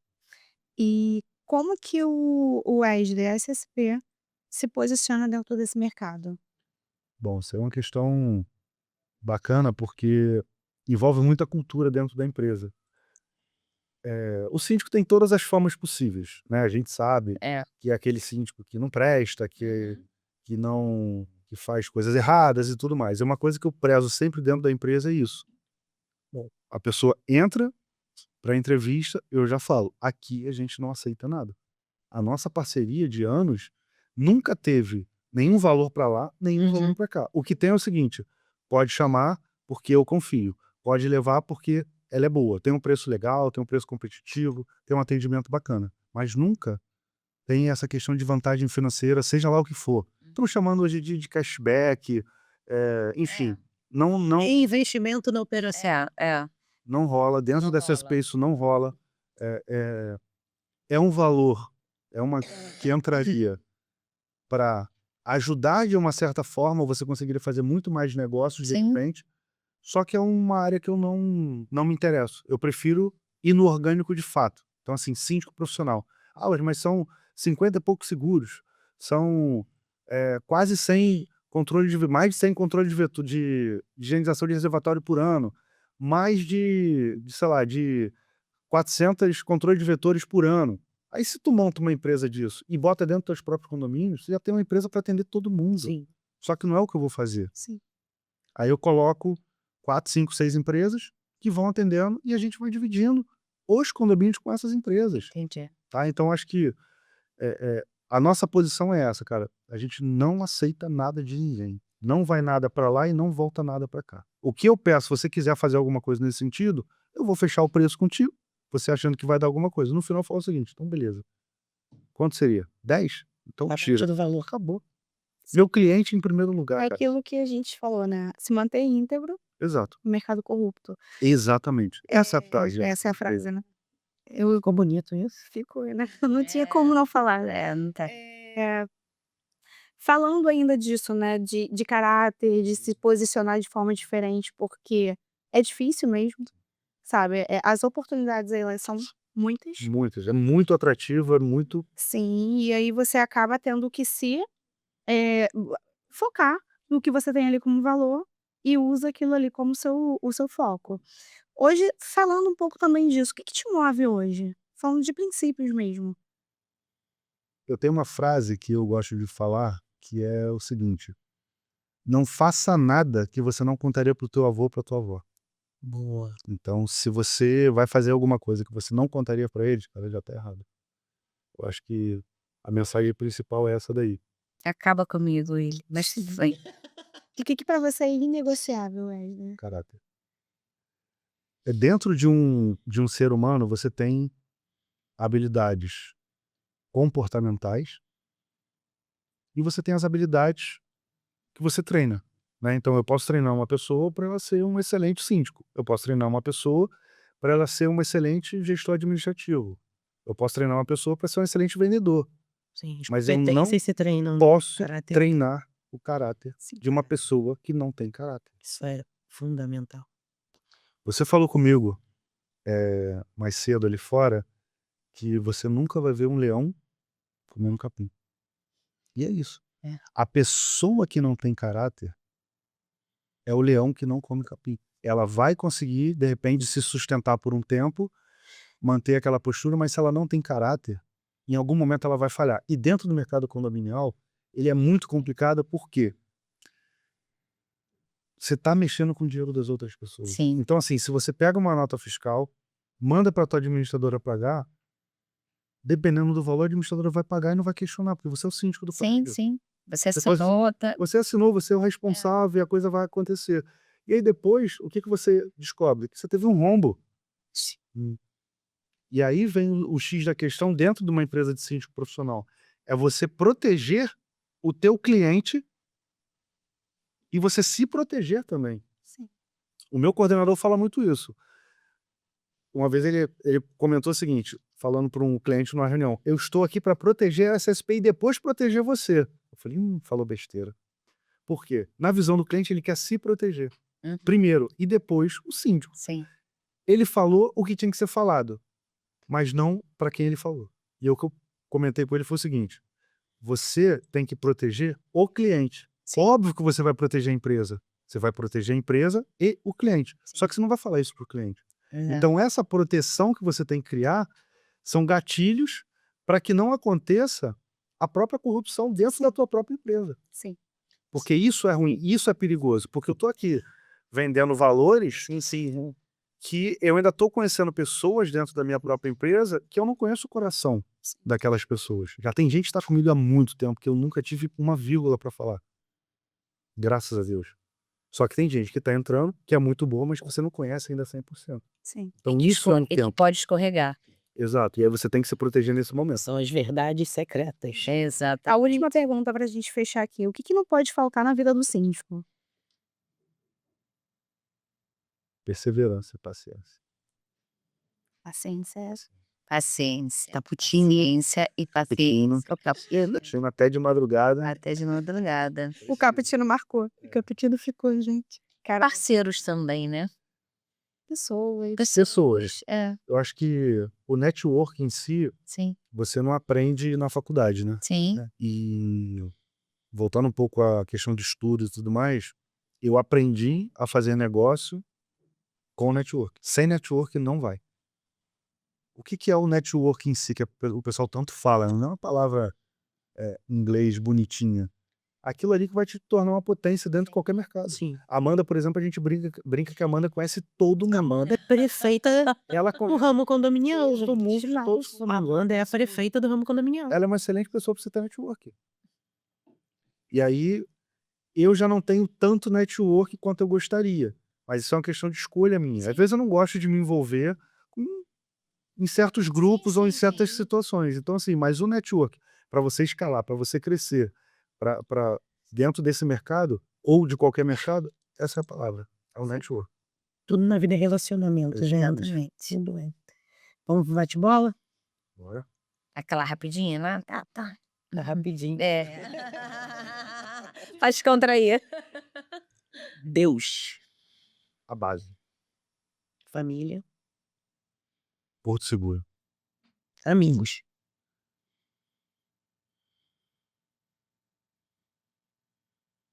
E como que o Wesley, a SSP, se posiciona dentro desse mercado? Bom, isso é uma questão bacana, porque envolve muita cultura dentro da empresa. O síndico tem todas as formas possíveis, né? A gente sabe É. que é aquele síndico que não presta, Uhum. que não, que faz coisas erradas e tudo mais. É uma coisa que eu prezo sempre dentro da empresa, é isso. Bom, a pessoa entra para entrevista, eu já falo, aqui a gente não aceita nada. A nossa parceria de anos nunca teve nenhum valor para lá, nenhum valor Uhum. para cá. O que tem é o seguinte: pode chamar porque eu confio, pode levar porque ela é boa, tem um preço legal, tem um preço competitivo, tem um atendimento bacana, mas nunca tem essa questão de vantagem financeira, seja lá o que for. Estamos chamando hoje de cashback, enfim, não E investimento na operação. É. não rola, dentro Não da rola. SSP isso não rola. É um valor, é uma que entraria para ajudar de uma certa forma, você conseguiria fazer muito mais negócios de Sim. repente, só que é uma área que eu não me interesso. Eu prefiro ir no orgânico de fato. Então, assim, síndico profissional. Ah, mas são 50 e poucos seguros, são quase 100 controles mais de 100 controles de higienização de reservatório por ano, mais sei lá, de 400 controles de vetores por ano. Aí se tu monta uma empresa disso e bota dentro dos teus próprios condomínios, você já tem uma empresa para atender todo mundo. Sim. Só que não é o que eu vou fazer. Sim. Aí eu coloco 4, 5, 6 empresas que vão atendendo e a gente vai dividindo os condomínios com essas empresas, Entendi. tá? Então acho que a nossa posição é essa, cara. A gente não aceita nada de ninguém. Não vai nada para lá e não volta nada para cá. O que eu peço, se você quiser fazer alguma coisa nesse sentido, eu vou fechar o preço contigo, você achando que vai dar alguma coisa. No final eu falo o seguinte: então beleza. Quanto seria? 10? Então A tira. partir do valor. Acabou. Meu cliente em primeiro lugar, É cara. aquilo que a gente falou, né? Se manter íntegro Exato. no mercado corrupto. Exatamente. Essa é a frase. Essa é a frase, né? Ficou bonito isso? Ficou, né? Não tinha como não falar, né? Não tá. Falando ainda disso, né, de caráter, de se posicionar de forma diferente, porque é difícil mesmo, sabe, as oportunidades aí elas são muitas. Muitas. É muito atrativo, é muito. Sim, e aí você acaba tendo que eh, focar no que você tem ali como valor e usa aquilo ali como o seu foco. Hoje, falando um pouco também disso, o que que te move hoje? Falando de princípios mesmo. Eu tenho uma frase que eu gosto de falar, que é o seguinte: não faça nada que você não contaria pro teu avô ou pra tua avó. Boa. Então, se você vai fazer alguma coisa que você não contaria pra eles, cara, já tá errado. Eu acho que a mensagem principal é essa daí. Acaba comigo ele, mas tudo bem. E o que que pra você é inegociável, Wesley? Caráter. Dentro de um ser humano, você tem habilidades comportamentais e você tem as habilidades que você treina, né. Então eu posso treinar uma pessoa para ela ser um excelente síndico, eu posso treinar uma pessoa para ela ser um excelente gestor administrativo, eu posso treinar uma pessoa para ser um excelente vendedor, Sim, as mas eu não competências se treinam, posso caráter. treinar o caráter Sim. de uma pessoa que não tem caráter. Isso é fundamental. Você falou comigo, mais cedo ali fora, que você nunca vai ver um leão comendo capim. E é isso. É. A pessoa que não tem caráter é o leão que não come capim. Ela vai conseguir, de repente, se sustentar por um tempo, manter aquela postura, mas se ela não tem caráter, em algum momento ela vai falhar. E dentro do mercado condominial, ele é muito complicado porque você está mexendo com o dinheiro das outras pessoas. Sim. Então, assim, se você pega uma nota fiscal, manda para a tua administradora pagar, dependendo do valor, a administradora vai pagar e não vai questionar, porque você é o síndico do Sim, prédio. sim. Você Depois- assinou, tá. Você assinou, você é o responsável e a coisa vai acontecer. E aí depois, o que que você descobre? Que você teve um rombo. E aí vem o X da questão dentro de uma empresa de síndico profissional. É você proteger o teu cliente e você se proteger também. Sim. O meu coordenador fala muito isso. Uma vez ele comentou o seguinte, falando para um cliente numa reunião: eu estou aqui para proteger a SSP e depois proteger você. Eu falei, falou besteira. Por quê? Na visão do cliente, ele quer se proteger. Uhum. Primeiro, e depois o síndico. Sim. ele falou o que tinha que ser falado, mas não para quem ele falou. E o que eu comentei com ele foi o seguinte: você tem que proteger o cliente. Óbvio que você vai proteger a empresa. Você vai proteger a empresa e o cliente. Só que você não vai falar isso pro cliente. Então, essa proteção que você tem que criar são gatilhos para que não aconteça a própria corrupção dentro da tua própria empresa. Sim. Porque isso é ruim, isso é perigoso. Porque eu tô aqui vendendo valores que eu ainda estou conhecendo pessoas dentro da minha própria empresa que eu não conheço o coração daquelas pessoas. Já tem gente que está comigo há muito tempo que eu nunca tive uma vírgula para falar. Graças a Deus. Só que tem gente que está entrando, que é muito boa, mas que você não conhece ainda 100%. Sim. Então isso é um E que tempo. pode escorregar. Exato. E aí você tem que se proteger nesse momento. São as verdades secretas. Exato. A última pergunta pra gente fechar aqui. O que não pode faltar na vida do síndico? Perseverança e paciência. Paciência. Paciência. Cappuccino. Paciência e paciência. Chega até de madrugada. Até de madrugada. O cappuccino marcou. O cappuccino ficou, gente. Cara, Parceiros também, né? pessoas. Pessoas. É, Eu acho que o network em si, sim, você não aprende na faculdade, né? sim. E voltando um pouco à questão de estudo e tudo mais, eu aprendi a fazer negócio com network. Sem network não vai. O que é o network em si, que o pessoal tanto fala? Não é uma palavra em inglês bonitinha. Aquilo ali que vai te tornar uma potência dentro de qualquer mercado. Sim. Amanda, por exemplo, a gente brinca que a Amanda conhece todo mundo. Amanda é prefeita Ela do conhece ramo condominial. todo mundo, todos. Amanda é a prefeita do ramo condominial. Ela é uma excelente pessoa para você ter network. E aí, eu já não tenho tanto network quanto eu gostaria. Mas isso é uma questão de escolha minha. Às vezes eu não gosto de me envolver em certos grupos ou em certas situações. Então, assim, mas o network, para você escalar, para você crescer, para dentro desse mercado, ou de qualquer mercado, essa é a palavra. É o network. Tudo na vida é relacionamento, gente. Exatamente. Tudo é. Vamos pro bate-bola? Bora. Aquela rapidinha, né? Tá. Tá rapidinho. É. Faz contrair. Deus. A base. Família. Porto Seguro. Amigos.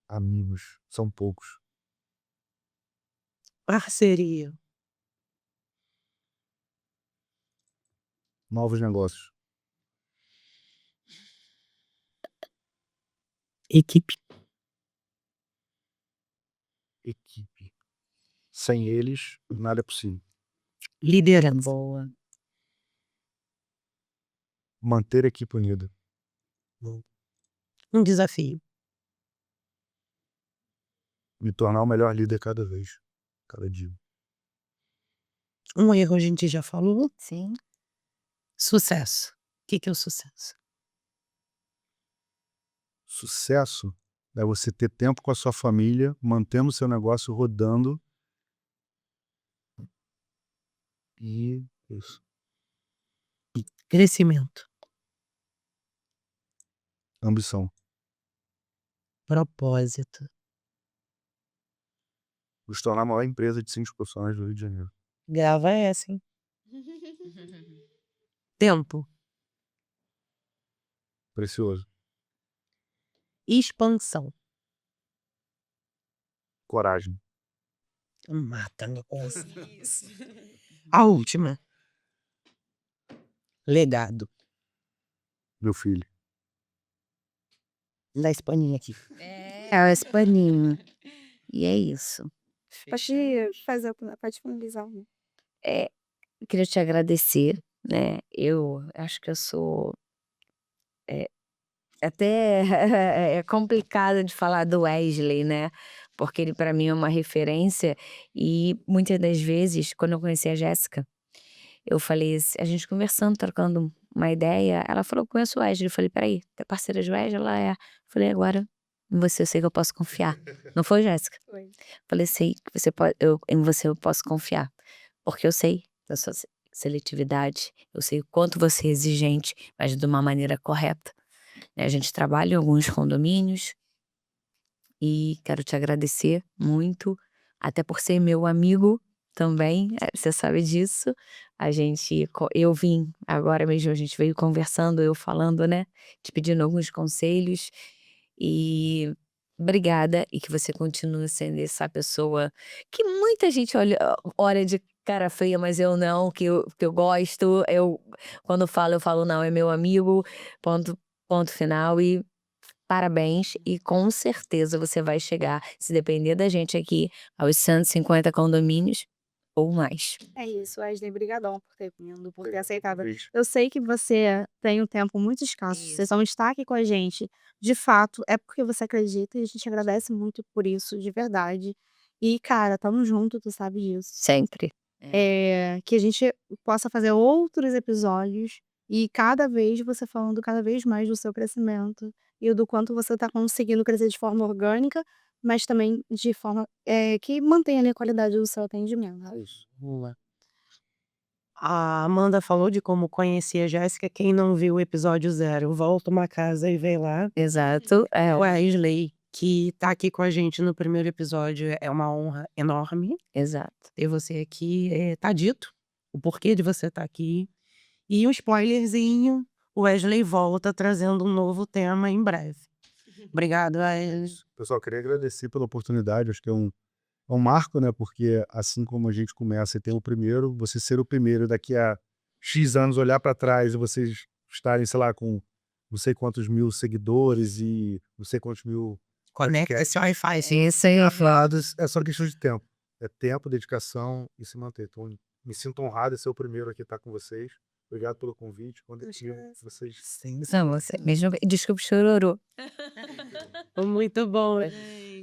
Amigos. São poucos. Parceria. Novos negócios. Equipe. Equipe. Sem eles, nada é possível. Liderança. Boa. Manter a equipe unida. Um desafio. Me tornar o melhor líder cada vez. Cada dia. Um erro a gente já falou. Sim. Sucesso. O que é o sucesso? Sucesso é você ter tempo com a sua família, mantendo o seu negócio rodando. E isso. Crescimento. Ambição. Propósito. Nos tornar a maior empresa de síndicos profissionais do Rio de Janeiro. Grava essa, hein? Tempo. Precioso. Expansão. Coragem. Mata negócio. A última. Legado. Meu filho. Dá esse paninho aqui. É esse paninho. E é isso. Pode finalizar. Eu queria te agradecer, né? Eu acho que eu sou até é complicado de falar do Wesley, né? Porque ele para mim é uma referência e muitas das vezes, quando eu conheci a Jéssica, eu falei, a gente conversando, trocando uma ideia, ela falou, conheço o Wesley. Eu falei, peraí, tu é parceira de Wesley? Ela é. Eu falei, agora, em você eu sei que eu posso confiar. Não foi, Jéssica? Foi. Falei, sei que você pode, em você eu posso confiar. Porque eu sei da sua seletividade, eu sei o quanto você é exigente, mas de uma maneira correta. A gente trabalha em alguns condomínios e quero te agradecer muito, até por ser meu amigo, também, você sabe disso. Eu vim agora mesmo, a gente veio conversando, eu falando, né, te pedindo alguns conselhos. E obrigada, e que você continue sendo essa pessoa que muita gente olha de cara feia, mas eu não, que eu gosto. Quando eu falo: "Não, é meu amigo", ponto final. E parabéns, e com certeza você vai chegar, se depender da gente aqui, aos 150 condomínios ou mais. É isso, Wesley, brigadão por ter vindo, por ter aceitado. Fez. Eu sei que você tem um tempo muito escasso, Isso. vocês vão estar aqui com a gente, de fato, é porque você acredita e a gente agradece muito por isso, de verdade. E, cara, estamos junto, tu sabe disso. Sempre. Que a gente possa fazer outros episódios e cada vez você falando cada vez mais do seu crescimento e do quanto você está conseguindo crescer de forma orgânica, mas também de forma que mantenha ali a qualidade do seu atendimento. É isso. Vamos lá. A Amanda falou de como conhecia a Jéssica. Quem não viu o episódio 0, volta uma casa e vê lá. Exato. O Wesley, que tá aqui com a gente no primeiro episódio, é uma honra enorme Exato. ter você aqui. Tá dito o porquê de você estar aqui. E um spoilerzinho, o Wesley volta trazendo um novo tema em breve. Obrigado, Wesley. Pessoal, queria agradecer pela oportunidade, acho que é um marco, né? Porque assim como a gente começa e tem o primeiro, você ser o primeiro daqui a X anos olhar para trás e vocês estarem, sei lá, com não sei quantos mil seguidores e não sei quantos mil Conecta esse Wi-Fi, sim. Isso aí. afiliados, é só questão de tempo. É tempo, dedicação e se manter. Então, me sinto honrado de ser o primeiro aqui a estar com vocês. Obrigado pelo convite. Quando eu tive vocês. Não, você mesmo. Desculpa, chororô. Muito bom.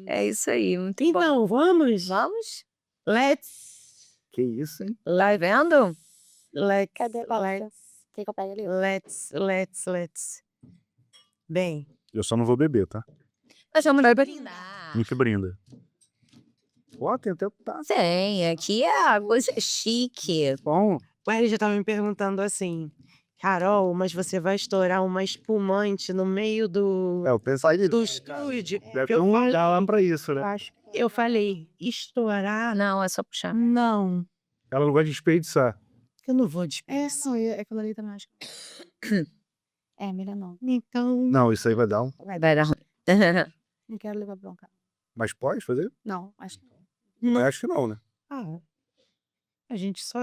É isso aí, muito bom. Então, vamos? Vamos? Let's. Que isso, hein? Tá vendo? Let's. Cadê? Quer que eu pegue ali? Let's. Bem, Eu só não vou beber, tá? Nós vamos brindar. Me que brinda. Ó, tem até tá Tem, aqui é coisa chique. bom. o Eric já tava me perguntando assim, Carol, mas você vai estourar uma espumante no meio do Eu pensei nisso. do estúdio? Deve ter um lugar lá pra isso, Eu né? acho. Eu falei, estourar? Não, é só puxar. Não, Ela não gosta de desperdiçar. eu não vou despedir. Não, aquilo ali também acho. Melhor não. Então, Não, isso aí vai dar um. Vai dar ruim. Não quero levar bronca. Mas pode fazer? Não, acho que não. Mas acho que não, né? a gente só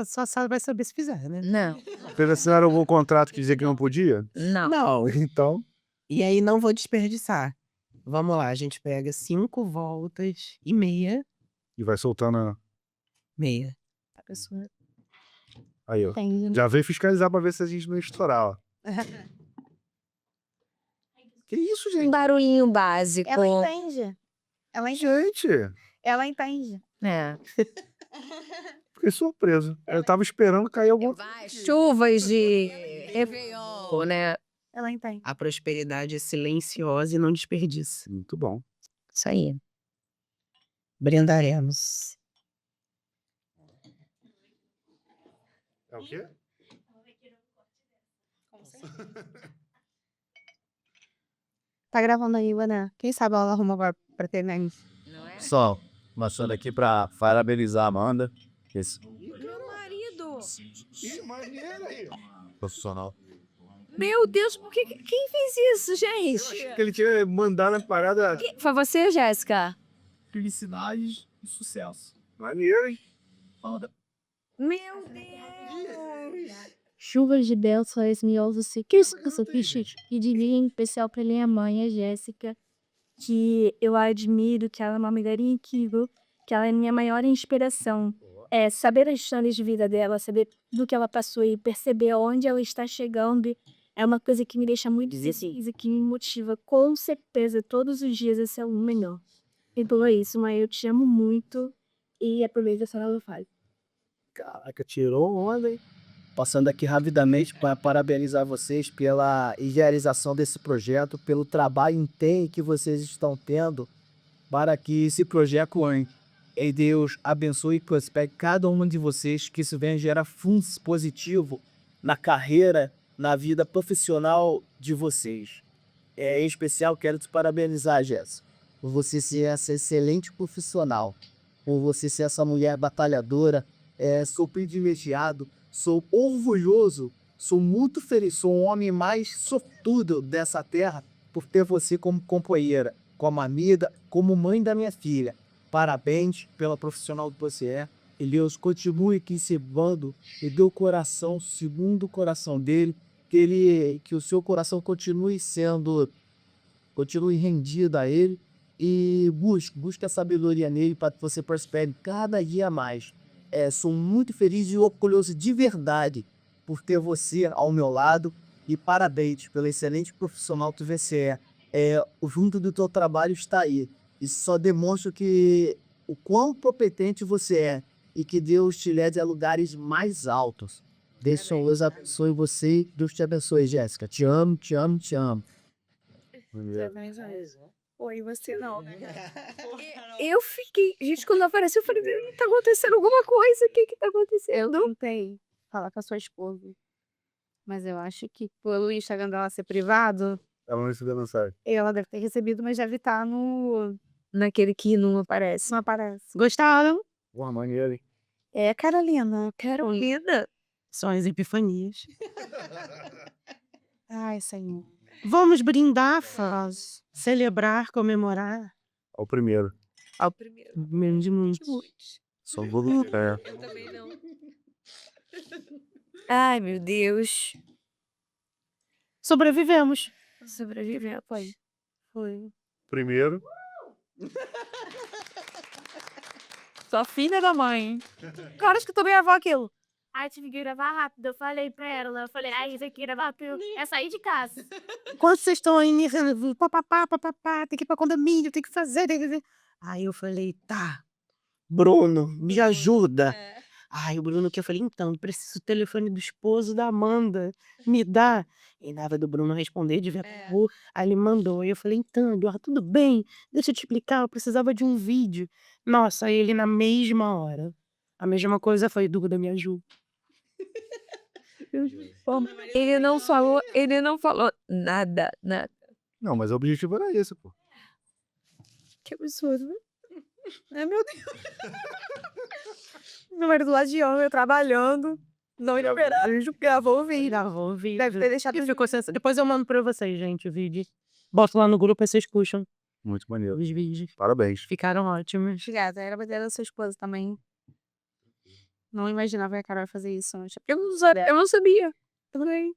vai saber se fizer, né? Não, Vocês assinaram algum contrato que dizia que não podia? não. Não, Então, e aí não vou desperdiçar. Vamos lá, a gente pega 5 voltas e meia. e vai soltando a... Meia. A pessoa Aí, ó. entende. Já veio fiscalizar pra ver se a gente não ia estourar, ó. Que isso, Um gente? barulhinho básico. Ela entende. Ela entende. Gente, Ela entende. É. fiquei surpreso. Eu tava esperando cair algum... Chuvas de Réveillon, né? Ela entende. A prosperidade é silenciosa e não desperdiça. Muito bom. Isso aí. Brindaremos. É o quê? Tá gravando aí, né? Quem sabe ela arruma agora pra ter, né? Não é? Pessoal, passando aqui pra parabenizar a Amanda. Meu marido. Ih, maneiro aí. Profissional. Meu Deus, quem fez isso, gente? Que ele tinha mandado na parada. Foi você, Jéssica? Felicidades e sucesso. Maneiro, hein? Meu Deus. Chuvas de bênçãos me ouçam que isso que eu sou fixe. E de mim, em especial pra minha mãe, a Jéssica, que eu admiro, que ela é uma mulher incrível, que ela é minha maior inspiração. Saber as histórias de vida dela, saber do que ela passou e perceber onde ela está chegando, é uma coisa que me deixa muito feliz e que me motiva, com certeza, todos os dias a ser um melhor. Então é isso, mãe, eu te amo muito e aproveita essa nova fase. Caraca, tirou onda, hein? Passando aqui rapidamente para parabenizar vocês pela idealização desse projeto, pelo trabalho intenso que vocês estão tendo para que esse projeto ande. E Deus abençoe e prospere cada um de vocês, que isso venha gerar fundos positivos na carreira, na vida profissional de vocês. Em especial, quero te parabenizar, Jéssica, por você ser essa excelente profissional, por você ser essa mulher batalhadora, sou privilegiado, sou orgulhoso, sou muito feliz, sou o homem mais sortudo dessa terra por ter você como companheira, como amiga, como mãe da minha filha. Parabéns pela profissional que você é. E Deus continue aqui servando e dê o coração segundo o coração dele, que o seu coração continue rendido a ele e busque a sabedoria nele para que você prospere cada dia mais. Sou muito feliz e orgulhoso de verdade por ter você ao meu lado e parabéns pelo excelente profissional que você é. O fruto do teu trabalho está aí. Isso só demonstra o quão competente você é e que Deus te leve a lugares mais altos. Deus abençoe você. Deus te abençoe, Jéssica. Te amo, te amo, te amo. Oi, você não, né? Eu fiquei. Gente, quando apareceu, eu falei: tá acontecendo alguma coisa, o que que tá Eu acontecendo? tentei falar com a sua esposa, mas eu acho que pelo Instagram dela ser privado, Ela não recebeu mensagem. ela deve ter recebido, mas deve estar no... Naquele que não aparece. Não aparece. Gostaram? Porra, maneiro, hein? Carolina, Carolina. São as epifanias. Ai, Senhor. Vamos brindar, Faz. Celebrar, comemorar. Ao primeiro. Ao primeiro. Menos de muitos. Só voluntário. Eu também não. Ai, meu Deus. Sobrevivemos. Sobreviveu, foi. Foi. Primeiro. Sua filha da mãe. Cara, acho que eu tomei a avó aquilo. Ai, tive que gravar rápido. Eu falei pra ela, ai, tem que gravar rápido. É sair de casa. Quando vocês estão aí, papapá, tem que ir pra condomínio, tem que fazer. Aí eu falei, tá, Bruno, me ajuda. Aí o Bruno que eu falei, então, preciso do telefone do esposo da Amanda, me dá. E nada do Bruno responder, devia estar na rua. Aí ele mandou, e eu falei, então, Eduardo, tudo bem? Deixa eu te explicar, eu precisava de um vídeo. Nossa, ele na mesma hora. A mesma coisa foi, Duda, me ajuda. Ele não falou nada, nada. Não, mas o objetivo era esse, pô. Que absurdo. Ai, meu Deus. Meu marido lá de homem, eu trabalhando. Não esperava, gravou o vídeo. Gravou o vídeo. Deve ter deixado... E ficou Depois eu mando pra vocês, gente, o vídeo. Boto lá no grupo e vocês puxam Muito maneiro. os vídeos. Parabéns. Ficaram ótimos. Obrigada, era a bandeira da sua esposa também. Não imaginava que a Carol ia fazer isso. Eu não sabia. Tudo bem.